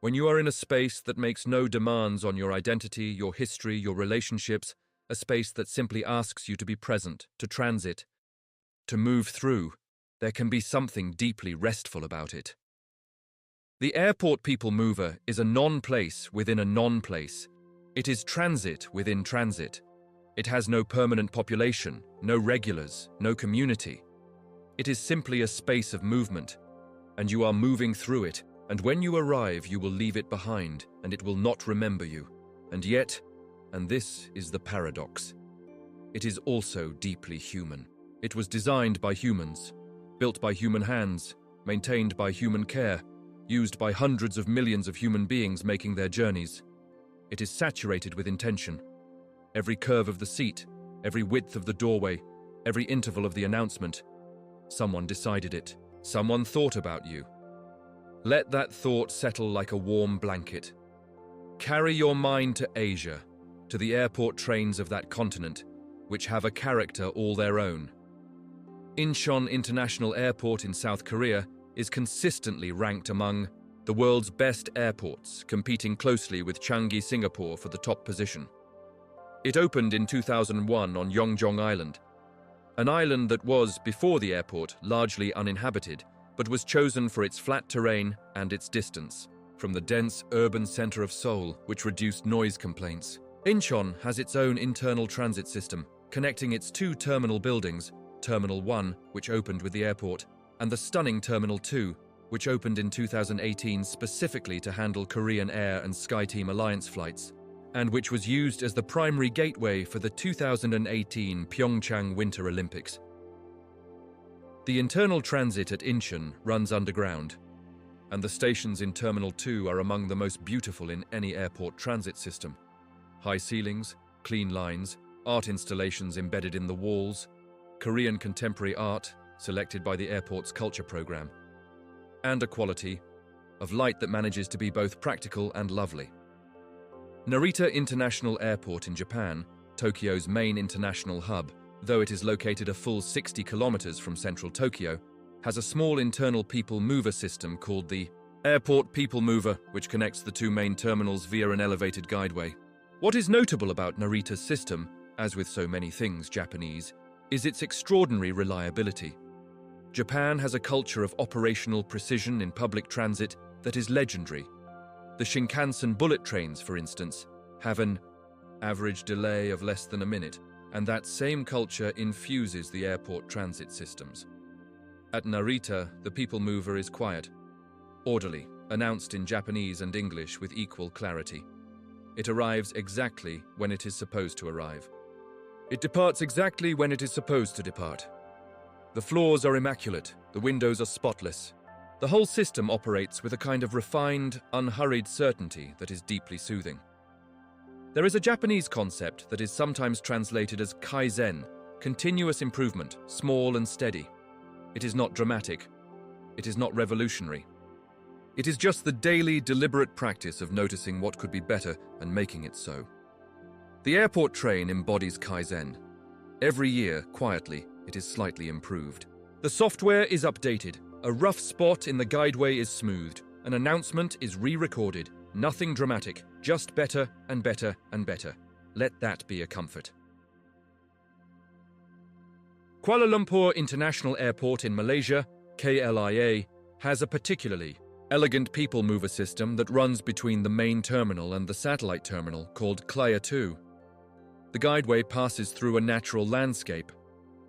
When you are in a space that makes no demands on your identity, your history, your relationships, a space that simply asks you to be present, to transit, to move through, there can be something deeply restful about it. The airport people mover is a non-place within a non-place. It is transit within transit. It has no permanent population, no regulars, no community. It is simply a space of movement, and you are moving through it, and when you arrive you will leave it behind, and it will not remember you. And yet, and this is the paradox, it is also deeply human. It was designed by humans, built by human hands, maintained by human care, used by hundreds of millions of human beings making their journeys. It is saturated with intention. Every curve of the seat, every width of the doorway, every interval of the announcement. Someone decided it. Someone thought about you. Let that thought settle like a warm blanket. Carry your mind to Asia, to the airport trains of that continent, which have a character all their own. Incheon International Airport in South Korea is consistently ranked among the world's best airports, competing closely with Changi, Singapore for the top position. It opened in 2001 on Yeongjong Island, an island that was, before the airport, largely uninhabited, but was chosen for its flat terrain and its distance from the dense urban center of Seoul, which reduced noise complaints. Incheon has its own internal transit system, connecting its two terminal buildings, Terminal 1, which opened with the airport, and the stunning Terminal 2, which opened in 2018 specifically to handle Korean Air and SkyTeam Alliance flights, and which was used as the primary gateway for the 2018 Pyeongchang Winter Olympics. The internal transit at Incheon runs underground, and the stations in Terminal 2 are among the most beautiful in any airport transit system. High ceilings, clean lines, art installations embedded in the walls, Korean contemporary art selected by the airport's culture program, and a quality of light that manages to be both practical and lovely. Narita International Airport in Japan, Tokyo's main international hub, though it is located a full 60 kilometers from central Tokyo, has a small internal people mover system called the Airport People Mover, which connects the two main terminals via an elevated guideway. What is notable about Narita's system, as with so many things Japanese, is its extraordinary reliability. Japan has a culture of operational precision in public transit that is legendary. The Shinkansen bullet trains, for instance, have an average delay of less than a minute, and that same culture infuses the airport transit systems. At Narita, the people mover is quiet, orderly, announced in Japanese and English with equal clarity. It arrives exactly when it is supposed to arrive. It departs exactly when it is supposed to depart. The floors are immaculate, the windows are spotless. The whole system operates with a kind of refined, unhurried certainty that is deeply soothing. There is a Japanese concept that is sometimes translated as kaizen, continuous improvement, small and steady. It is not dramatic. It is not revolutionary. It is just the daily, deliberate practice of noticing what could be better and making it so. The airport train embodies kaizen. Every year, quietly, it is slightly improved. The software is updated. A rough spot in the guideway is smoothed. An announcement is re-recorded. Nothing dramatic, just better and better and better. Let that be a comfort. Kuala Lumpur International Airport in Malaysia, KLIA, has a particularly elegant people mover system that runs between the main terminal and the satellite terminal called KLIA 2. The guideway passes through a natural landscape.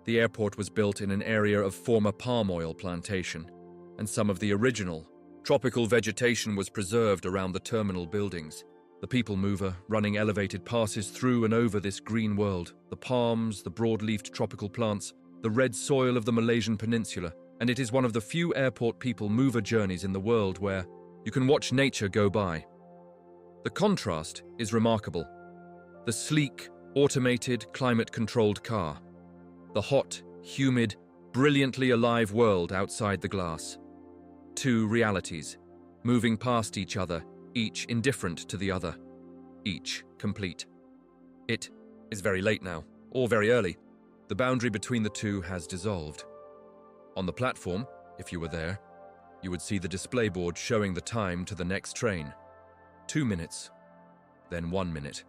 The airport was built in an area of former palm oil plantation, and some of the original tropical vegetation was preserved around the terminal buildings. The people mover, running elevated, passes through and over this green world, the palms, the broad-leafed tropical plants, the red soil of the Malaysian peninsula, and it is one of the few airport people mover journeys in the world where you can watch nature go by. The contrast is remarkable. The sleek, automated, climate-controlled car. The hot, humid, brilliantly alive world outside the glass. Two realities, moving past each other, each indifferent to the other, each complete. It is very late now, or very early. The boundary between the two has dissolved. On the platform, if you were there, you would see the display board showing the time to the next train. 2 minutes, then 1 minute.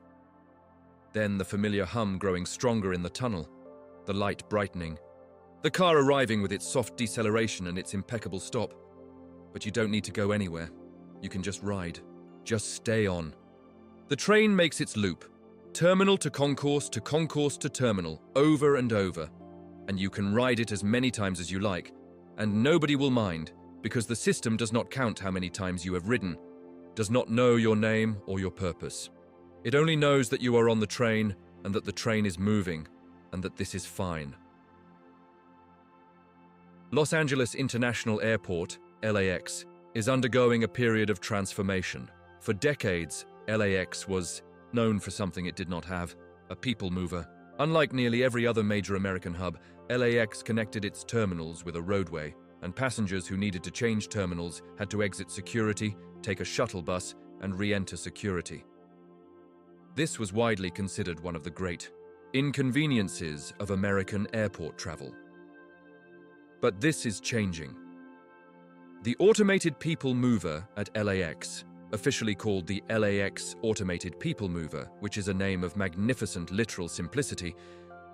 Then the familiar hum growing stronger in the tunnel, the light brightening, the car arriving with its soft deceleration and its impeccable stop. But you don't need to go anywhere. You can just ride. Just stay on. The train makes its loop, terminal to concourse to terminal, over and over. And you can ride it as many times as you like, and nobody will mind, because the system does not count how many times you have ridden, does not know your name or your purpose. It only knows that you are on the train, and that the train is moving, and that this is fine. Los Angeles International Airport, LAX, is undergoing a period of transformation. For decades, LAX was known for something it did not have, a people mover. Unlike nearly every other major American hub, LAX connected its terminals with a roadway, and passengers who needed to change terminals had to exit security, take a shuttle bus, and re-enter security. This was widely considered one of the great inconveniences of American airport travel. But this is changing. The Automated People Mover at LAX, officially called the LAX Automated People Mover, which is a name of magnificent literal simplicity,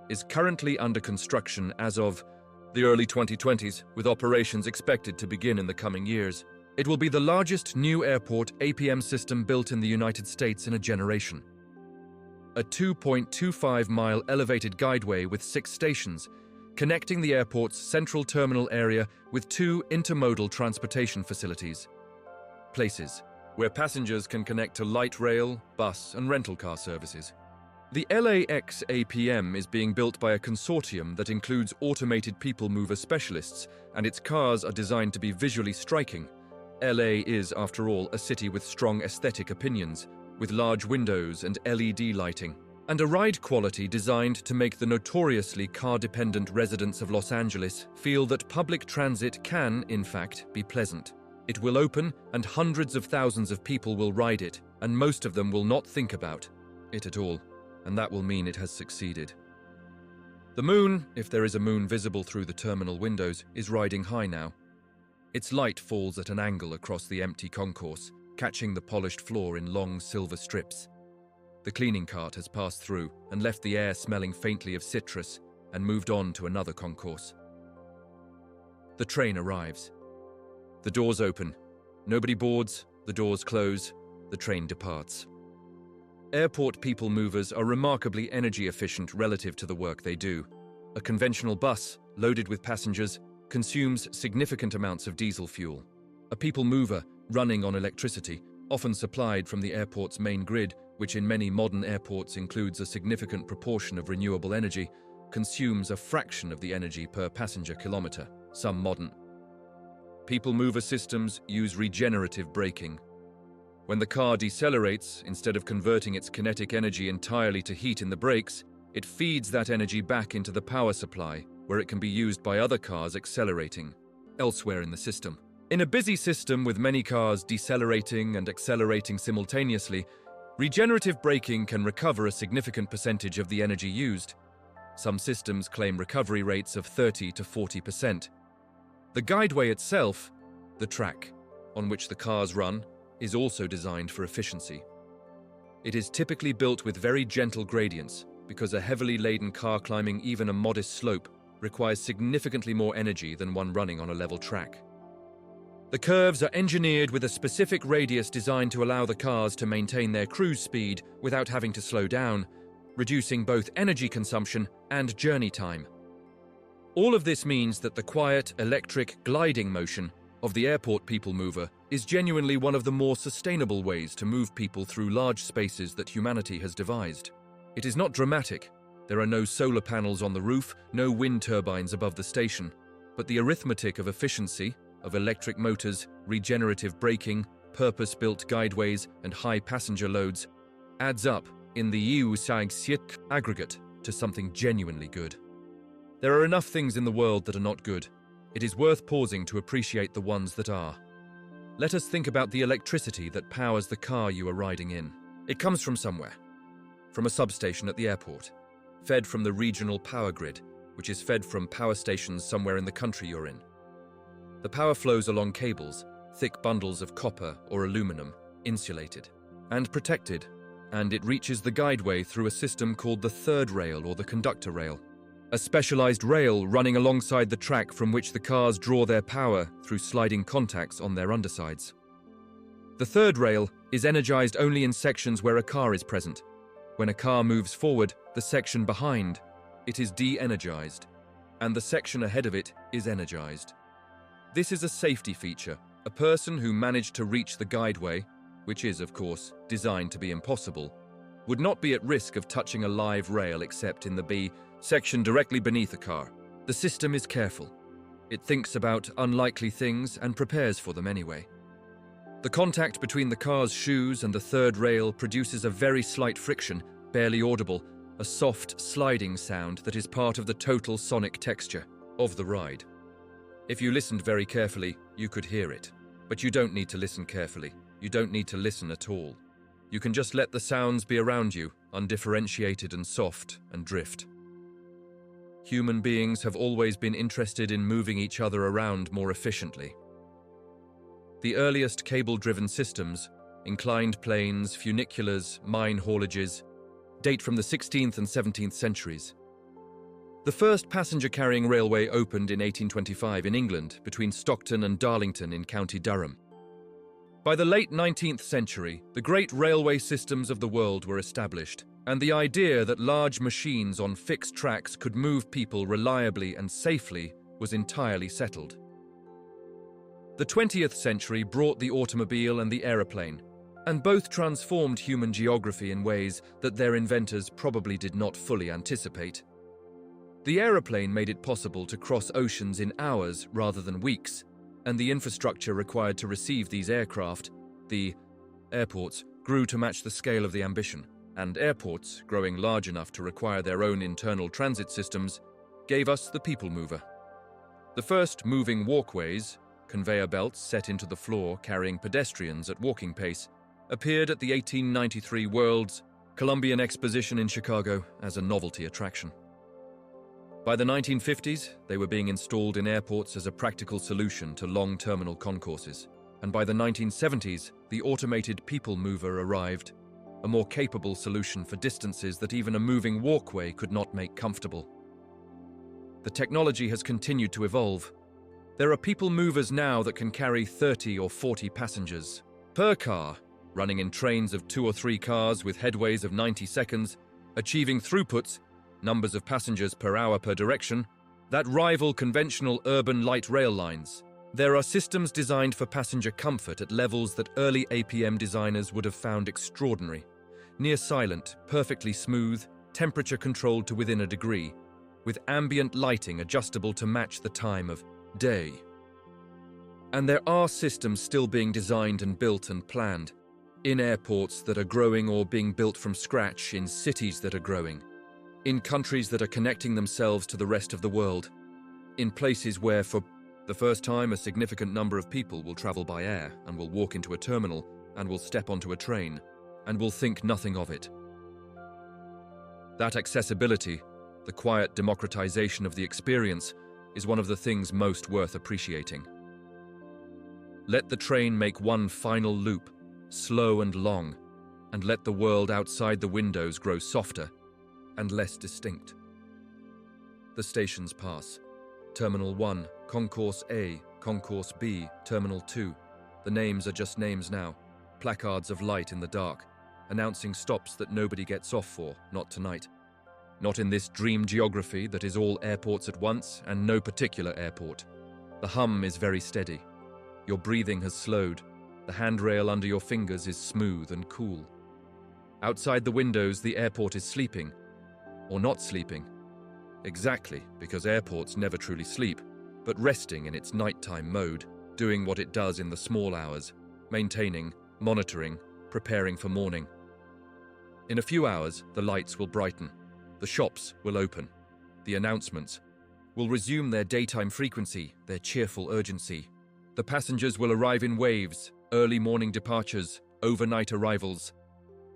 is currently under construction as of the early 2020s, with operations expected to begin in the coming years. It will be the largest new airport APM system built in the United States in a generation. A 2.25-mile elevated guideway with 6 stations, connecting the airport's central terminal area with 2 intermodal transportation facilities. Places where passengers can connect to light rail, bus, and rental car services. The LAX APM is being built by a consortium that includes automated people mover specialists, and its cars are designed to be visually striking. LA is, after all, a city with strong aesthetic opinions, with large windows and LED lighting, and a ride quality designed to make the notoriously car-dependent residents of Los Angeles feel that public transit can, in fact, be pleasant. It will open, and hundreds of thousands of people will ride it, and most of them will not think about it at all, and that will mean it has succeeded. The moon, if there is a moon visible through the terminal windows, is riding high now. Its light falls at an angle across the empty concourse, catching the polished floor in long silver strips. The cleaning cart has passed through and left the air smelling faintly of citrus and moved on to another concourse. The train arrives. The doors open. Nobody boards, the doors close, the train departs. Airport people movers are remarkably energy efficient relative to the work they do. A conventional bus, loaded with passengers, consumes significant amounts of diesel fuel. A people mover, running on electricity, often supplied from the airport's main grid, which in many modern airports includes a significant proportion of renewable energy, consumes a fraction of the energy per passenger kilometer. Some modern people mover systems use regenerative braking. When the car decelerates, instead of converting its kinetic energy entirely to heat in the brakes, it feeds that energy back into the power supply, where it can be used by other cars accelerating elsewhere in the system. In a busy system with many cars decelerating and accelerating simultaneously, regenerative braking can recover a significant percentage of the energy used. Some systems claim recovery rates of 30 to 40%. The guideway itself, the track on which the cars run, is also designed for efficiency. It is typically built with very gentle gradients because a heavily laden car climbing even a modest slope requires significantly more energy than one running on a level track. The curves are engineered with a specific radius designed to allow the cars to maintain their cruise speed without having to slow down, reducing both energy consumption and journey time. All of this means that the quiet, electric gliding motion of the airport people mover is genuinely one of the more sustainable ways to move people through large spaces that humanity has devised. It is not dramatic. There are no solar panels on the roof, no wind turbines above the station, but the arithmetic of efficiency, of electric motors, regenerative braking, purpose-built guideways, and high passenger loads adds up in the EU-SAG-SIT aggregate to something genuinely good. There are enough things in the world that are not good. It is worth pausing to appreciate the ones that are. Let us think about the electricity that powers the car you are riding in. It comes from somewhere. From a substation at the airport, fed from the regional power grid, which is fed from power stations somewhere in the country you're in. The power flows along cables, thick bundles of copper or aluminum, insulated and protected, and it reaches the guideway through a system called the third rail or the conductor rail, a specialized rail running alongside the track from which the cars draw their power through sliding contacts on their undersides. The third rail is energized only in sections where a car is present. When a car moves forward, the section behind it is de-energized, and the section ahead of it is energized. This is a safety feature. A person who managed to reach the guideway, which is, of course, designed to be impossible, would not be at risk of touching a live rail except in the B section directly beneath a car. The system is careful. It thinks about unlikely things and prepares for them anyway. The contact between the car's shoes and the third rail produces a very slight friction, barely audible, a soft sliding sound that is part of the total sonic texture of the ride. If you listened very carefully, you could hear it. But you don't need to listen carefully. You don't need to listen at all. You can just let the sounds be around you, undifferentiated and soft, and drift. human beings have always been interested in moving each other around more efficiently. The earliest cable-driven systems, inclined planes, funiculars, mine haulages, date from the 16th and 17th centuries. The first passenger-carrying railway opened in 1825 in England between Stockton and Darlington in County Durham. By the late 19th century, the great railway systems of the world were established, and the idea that large machines on fixed tracks could move people reliably and safely was entirely settled. The 20th century brought the automobile and the aeroplane, and both transformed human geography in ways that their inventors probably did not fully anticipate. The aeroplane made it possible to cross oceans in hours rather than weeks, and the infrastructure required to receive these aircraft, the airports, grew to match the scale of the ambition, and airports, growing large enough to require their own internal transit systems, gave us the people mover. The first moving walkways, conveyor belts set into the floor carrying pedestrians at walking pace, appeared at the 1893 World's Columbian Exposition in Chicago as a novelty attraction. By the 1950s, they were being installed in airports as a practical solution to long terminal concourses, and by the 1970s, the automated people mover arrived, a more capable solution for distances that even a moving walkway could not make comfortable. The technology has continued to evolve. There are people movers now that can carry 30 or 40 passengers per car, running in trains of 2 or 3 cars with headways of 90 seconds, achieving throughputs, numbers of passengers per hour per direction, that rival conventional urban light rail lines. There are systems designed for passenger comfort at levels that early APM designers would have found extraordinary. Near silent, perfectly smooth, temperature controlled to within a degree, with ambient lighting adjustable to match the time of day. And there are systems still being designed and built and planned, in airports that are growing or being built from scratch, in cities that are growing, in countries that are connecting themselves to the rest of the world, in places where for the first time a significant number of people will travel by air and will walk into a terminal and will step onto a train and will think nothing of it. That accessibility, the quiet democratization of the experience, is one of the things most worth appreciating. Let the train make one final loop, slow and long, and let the world outside the windows grow softer and less distinct. The stations pass. Terminal 1, Concourse A, Concourse B, Terminal 2. The names are just names now. Placards of light in the dark, announcing stops that nobody gets off for, not tonight. Not in this dream geography that is all airports at once and no particular airport. The hum is very steady. Your breathing has slowed. The handrail under your fingers is smooth and cool. Outside the windows, the airport is sleeping. Or not sleeping. Exactly, because airports never truly sleep, but resting in its nighttime mode, doing what it does in the small hours, maintaining, monitoring, preparing for morning. In a few hours, the lights will brighten, the shops will open, the announcements will resume their daytime frequency, their cheerful urgency. The passengers will arrive in waves, early morning departures, overnight arrivals,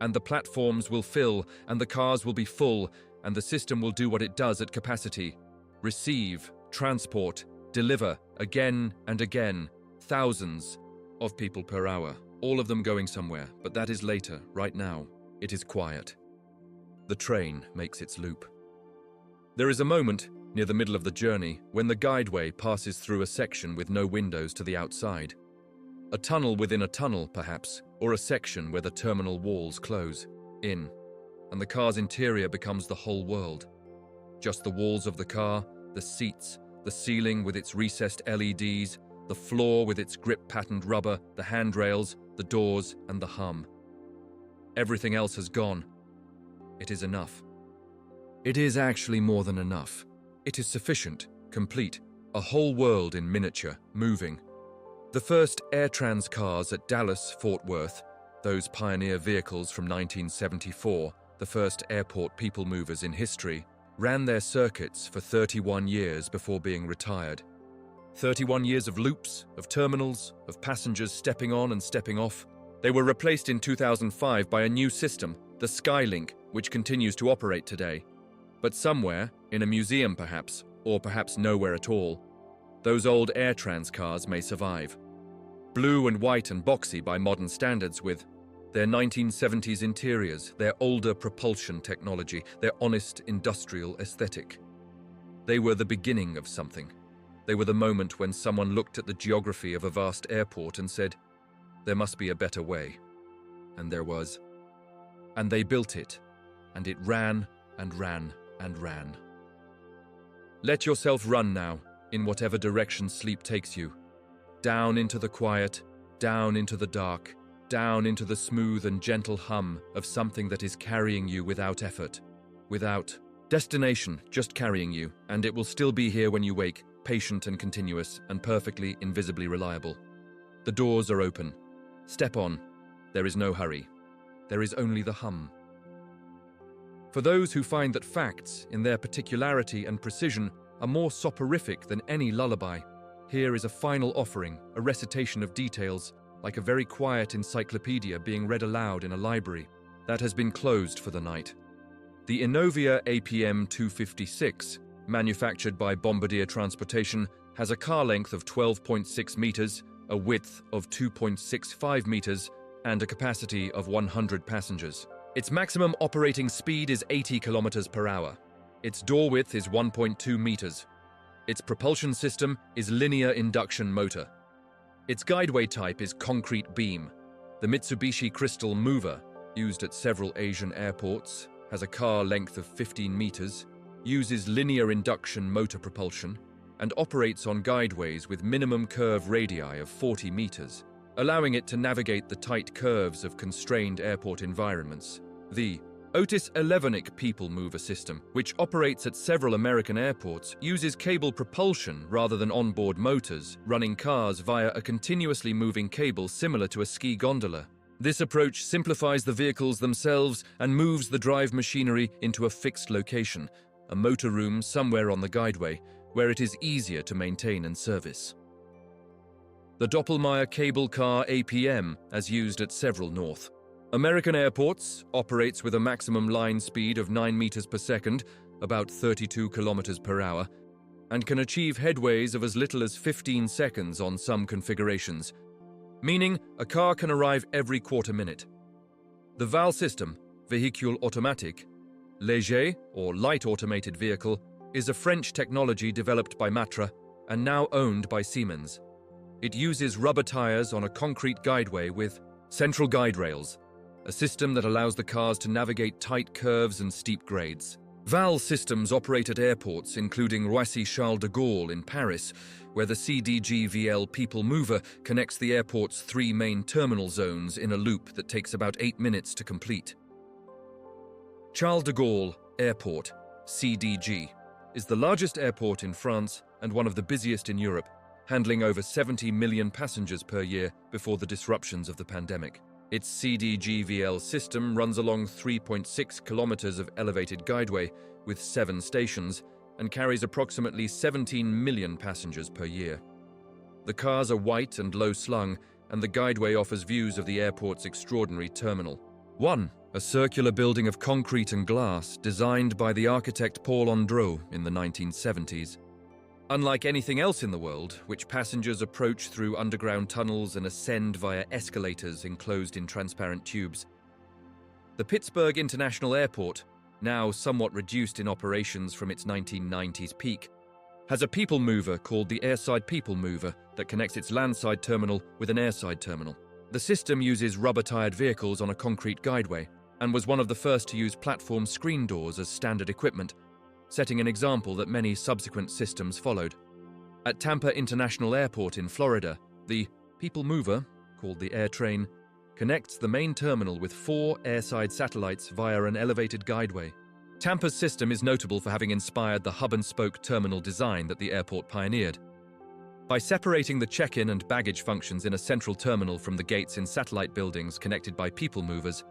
and the platforms will fill, and the cars will be full, and the system will do what it does at capacity. Receive, transport, deliver, again and again, thousands of people per hour, all of them going somewhere, but that is later. Right now, it is quiet. The train makes its loop. There is a moment, near the middle of the journey, when the guideway passes through a section with no windows to the outside. A tunnel within a tunnel, perhaps, or a section where the terminal walls close in, and the car's interior becomes the whole world. Just the walls of the car, the seats, the ceiling with its recessed LEDs, the floor with its grip-patterned rubber, the handrails, the doors, and the hum. Everything else has gone. It is enough. It is actually more than enough. It is sufficient, complete, a whole world in miniature, moving. The first Airtrans cars at Dallas-Fort Worth, those pioneer vehicles from 1974, the first airport people movers in history, ran their circuits for 31 years before being retired. 31 years of loops, of terminals, of passengers stepping on and stepping off. They were replaced in 2005 by a new system, the Skylink, which continues to operate today. But somewhere, in a museum perhaps, or perhaps nowhere at all, those old Airtrans cars may survive. Blue and white and boxy by modern standards, with their 1970s interiors, their older propulsion technology, their honest industrial aesthetic. They were the beginning of something. They were the moment when someone looked at the geography of a vast airport and said, there must be a better way. And there was. And they built it, and it ran and ran and ran. Let yourself run now, in whatever direction sleep takes you. Down into the quiet, down into the dark, down into the smooth and gentle hum of something that is carrying you without effort, without destination, just carrying you, and it will still be here when you wake, patient and continuous and perfectly, invisibly reliable. The doors are open. Step on. There is no hurry. There is only the hum. For those who find that facts, in their particularity and precision, are more soporific than any lullaby, here is a final offering, a recitation of details, like a very quiet encyclopedia being read aloud in a library that has been closed for the night. The Innovia APM 256, manufactured by Bombardier Transportation, has a car length of 12.6 meters, a width of 2.65 meters, and a capacity of 100 passengers. Its maximum operating speed is 80 kilometers per hour. Its door width is 1.2 meters. Its propulsion system is linear induction motor. Its guideway type is concrete beam. The Mitsubishi Crystal Mover, used at several Asian airports, has a car length of 15 meters, uses linear induction motor propulsion, and operates on guideways with minimum curve radii of 40 meters, allowing it to navigate the tight curves of constrained airport environments. The Otis 11ic People Mover system, which operates at several American airports, uses cable propulsion rather than onboard motors, running cars via a continuously moving cable similar to a ski gondola. This approach simplifies the vehicles themselves and moves the drive machinery into a fixed location, a motor room somewhere on the guideway, where it is easier to maintain and service. The Doppelmayr Cable Car APM, as used at several North American airports, operates with a maximum line speed of 9 meters per second, about 32 kilometers per hour, and can achieve headways of as little as 15 seconds on some configurations, meaning a car can arrive every quarter minute. The VAL system, Véhicule Automatique, Léger, or light automated vehicle, is a French technology developed by Matra and now owned by Siemens. It uses rubber tires on a concrete guideway with central guide rails, a system that allows the cars to navigate tight curves and steep grades. VAL systems operate at airports including Roissy-Charles de Gaulle in Paris, where the CDG-VL People Mover connects the airport's 3 main terminal zones in a loop that takes about 8 minutes to complete. Charles de Gaulle Airport, CDG, is the largest airport in France and one of the busiest in Europe, handling over 70 million passengers per year before the disruptions of the pandemic. Its CDG-VL system runs along 3.6 kilometers of elevated guideway with 7 stations and carries approximately 17 million passengers per year. The cars are white and low-slung, and the guideway offers views of the airport's extraordinary terminal. 1. A circular building of concrete and glass designed by the architect Paul Andreau in the 1970s. Unlike anything else in the world, which passengers approach through underground tunnels and ascend via escalators enclosed in transparent tubes, the Pittsburgh International Airport, now somewhat reduced in operations from its 1990s peak, has a people mover called the Airside People Mover that connects its landside terminal with an airside terminal. The system uses rubber-tired vehicles on a concrete guideway and was one of the first to use platform screen doors as standard equipment, setting an example that many subsequent systems followed. At Tampa International Airport in Florida, the People Mover, called the Airtrain, connects the main terminal with 4 airside satellites via an elevated guideway. Tampa's system is notable for having inspired the hub-and-spoke terminal design that the airport pioneered. By separating the check-in and baggage functions in a central terminal from the gates in satellite buildings connected by people movers,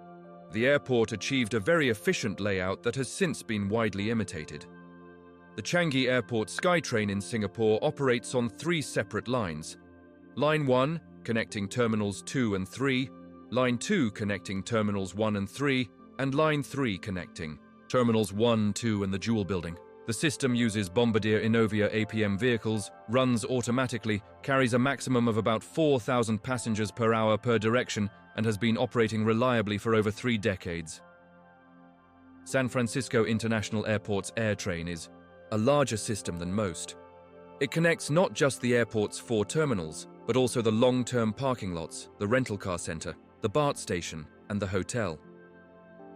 the airport achieved a very efficient layout that has since been widely imitated. The Changi Airport SkyTrain in Singapore operates on 3 separate lines. Line 1, connecting Terminals 2 and 3, Line 2 connecting Terminals 1 and 3, and Line 3 connecting Terminals 1, 2, and the Jewel Building. The system uses Bombardier Innovia APM vehicles, runs automatically, carries a maximum of about 4,000 passengers per hour per direction, and has been operating reliably for over 3 decades. San Francisco International Airport's Airtrain is a larger system than most. It connects not just the airport's 4 terminals, but also the long-term parking lots, the rental car center, the BART station, and the hotel.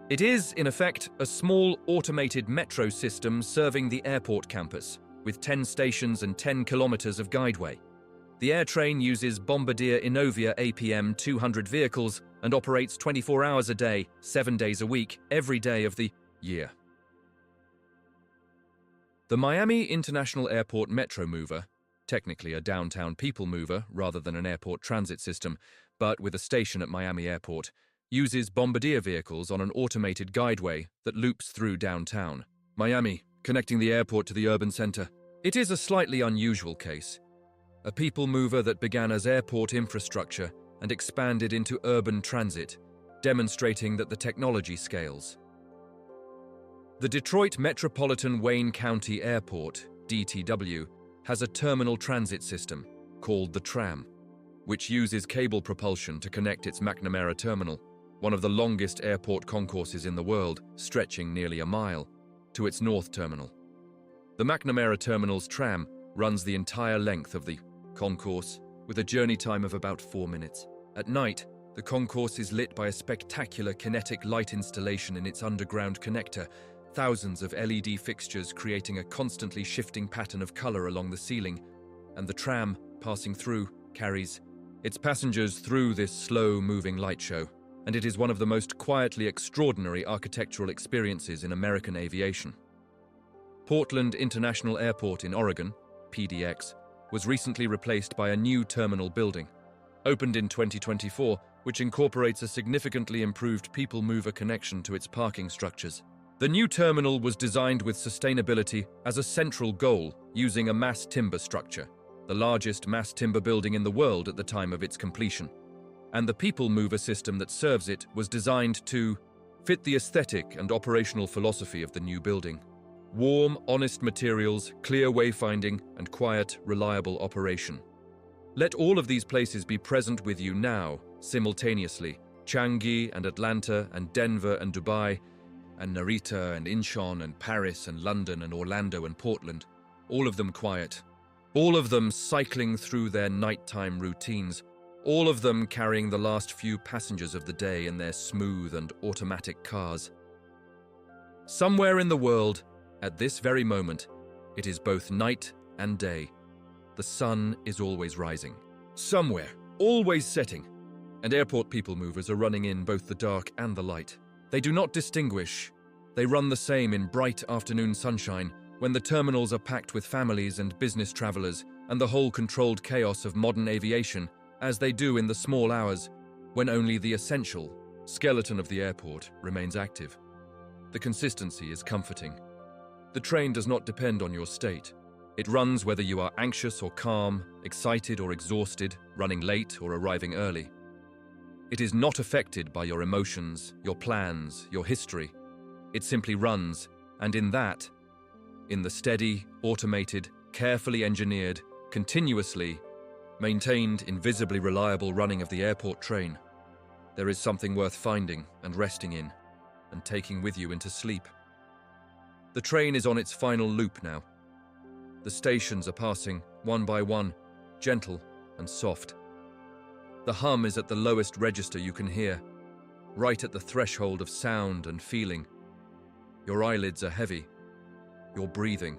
It is, in effect, a small automated metro system serving the airport campus, with 10 stations and 10 kilometers of guideway. The Airtrain uses Bombardier Innovia APM 200 vehicles and operates 24 hours a day, 7 days a week, every day of the year. The Miami International Airport Metro Mover, technically a downtown people mover rather than an airport transit system, but with a station at Miami Airport, uses Bombardier vehicles on an automated guideway that loops through downtown Miami, connecting the airport to the urban center. It is a slightly unusual case, a people mover that began as airport infrastructure and expanded into urban transit, demonstrating that the technology scales. The Detroit Metropolitan Wayne County Airport, DTW, has a terminal transit system called the tram, which uses cable propulsion to connect its McNamara terminal, one of the longest airport concourses in the world, stretching nearly a mile, to its north terminal. The McNamara terminal's tram runs the entire length of the concourse, with a journey time of about 4 minutes. At night, the concourse is lit by a spectacular kinetic light installation in its underground connector, thousands of LED fixtures creating a constantly shifting pattern of color along the ceiling, and the tram, passing through, carries its passengers through this slow-moving light show, and it is one of the most quietly extraordinary architectural experiences in American aviation. Portland International Airport in Oregon, PDX, was recently replaced by a new terminal building, opened in 2024, which incorporates a significantly improved people mover connection to its parking structures. The new terminal was designed with sustainability as a central goal, using a mass timber structure, the largest mass timber building in the world at the time of its completion. And the people mover system that serves it was designed to fit the aesthetic and operational philosophy of the new building. Warm, honest materials, clear wayfinding, and quiet, reliable operation. Let all of these places be present with you now, simultaneously. Changi and Atlanta and Denver and Dubai, and Narita and Incheon and Paris and London and Orlando and Portland, all of them quiet, all of them cycling through their nighttime routines, all of them carrying the last few passengers of the day in their smooth and automatic cars. Somewhere in the world, at this very moment, it is both night and day. The sun is always rising. Somewhere, always setting, and airport people movers are running in both the dark and the light. They do not distinguish. They run the same in bright afternoon sunshine, when the terminals are packed with families and business travelers and the whole controlled chaos of modern aviation, as they do in the small hours, when only the essential skeleton of the airport remains active. The consistency is comforting. The train does not depend on your state. It runs whether you are anxious or calm, excited or exhausted, running late or arriving early. It is not affected by your emotions, your plans, your history. It simply runs, and in the steady, automated, carefully engineered, continuously maintained, invisibly reliable running of the airport train, there is something worth finding and resting in, and taking with you into sleep. The train is on its final loop now. The stations are passing, one by one, gentle and soft. The hum is at the lowest register you can hear, right at the threshold of sound and feeling. Your eyelids are heavy. Your breathing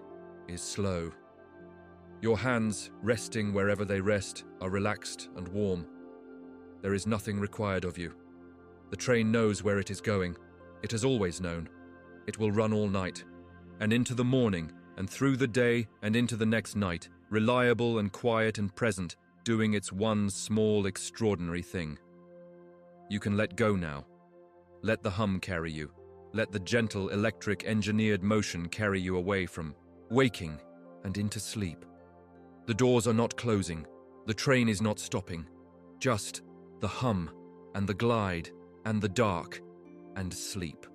is slow. Your hands, resting wherever they rest, are relaxed and warm. There is nothing required of you. The train knows where it is going. It has always known. It will run all night, and into the morning, and through the day, and into the next night, reliable and quiet and present, doing its one small, extraordinary thing. You can let go now. Let the hum carry you. Let the gentle, electric, engineered motion carry you away from waking and into sleep. The doors are not closing. The train is not stopping. Just the hum and the glide and the dark and sleep.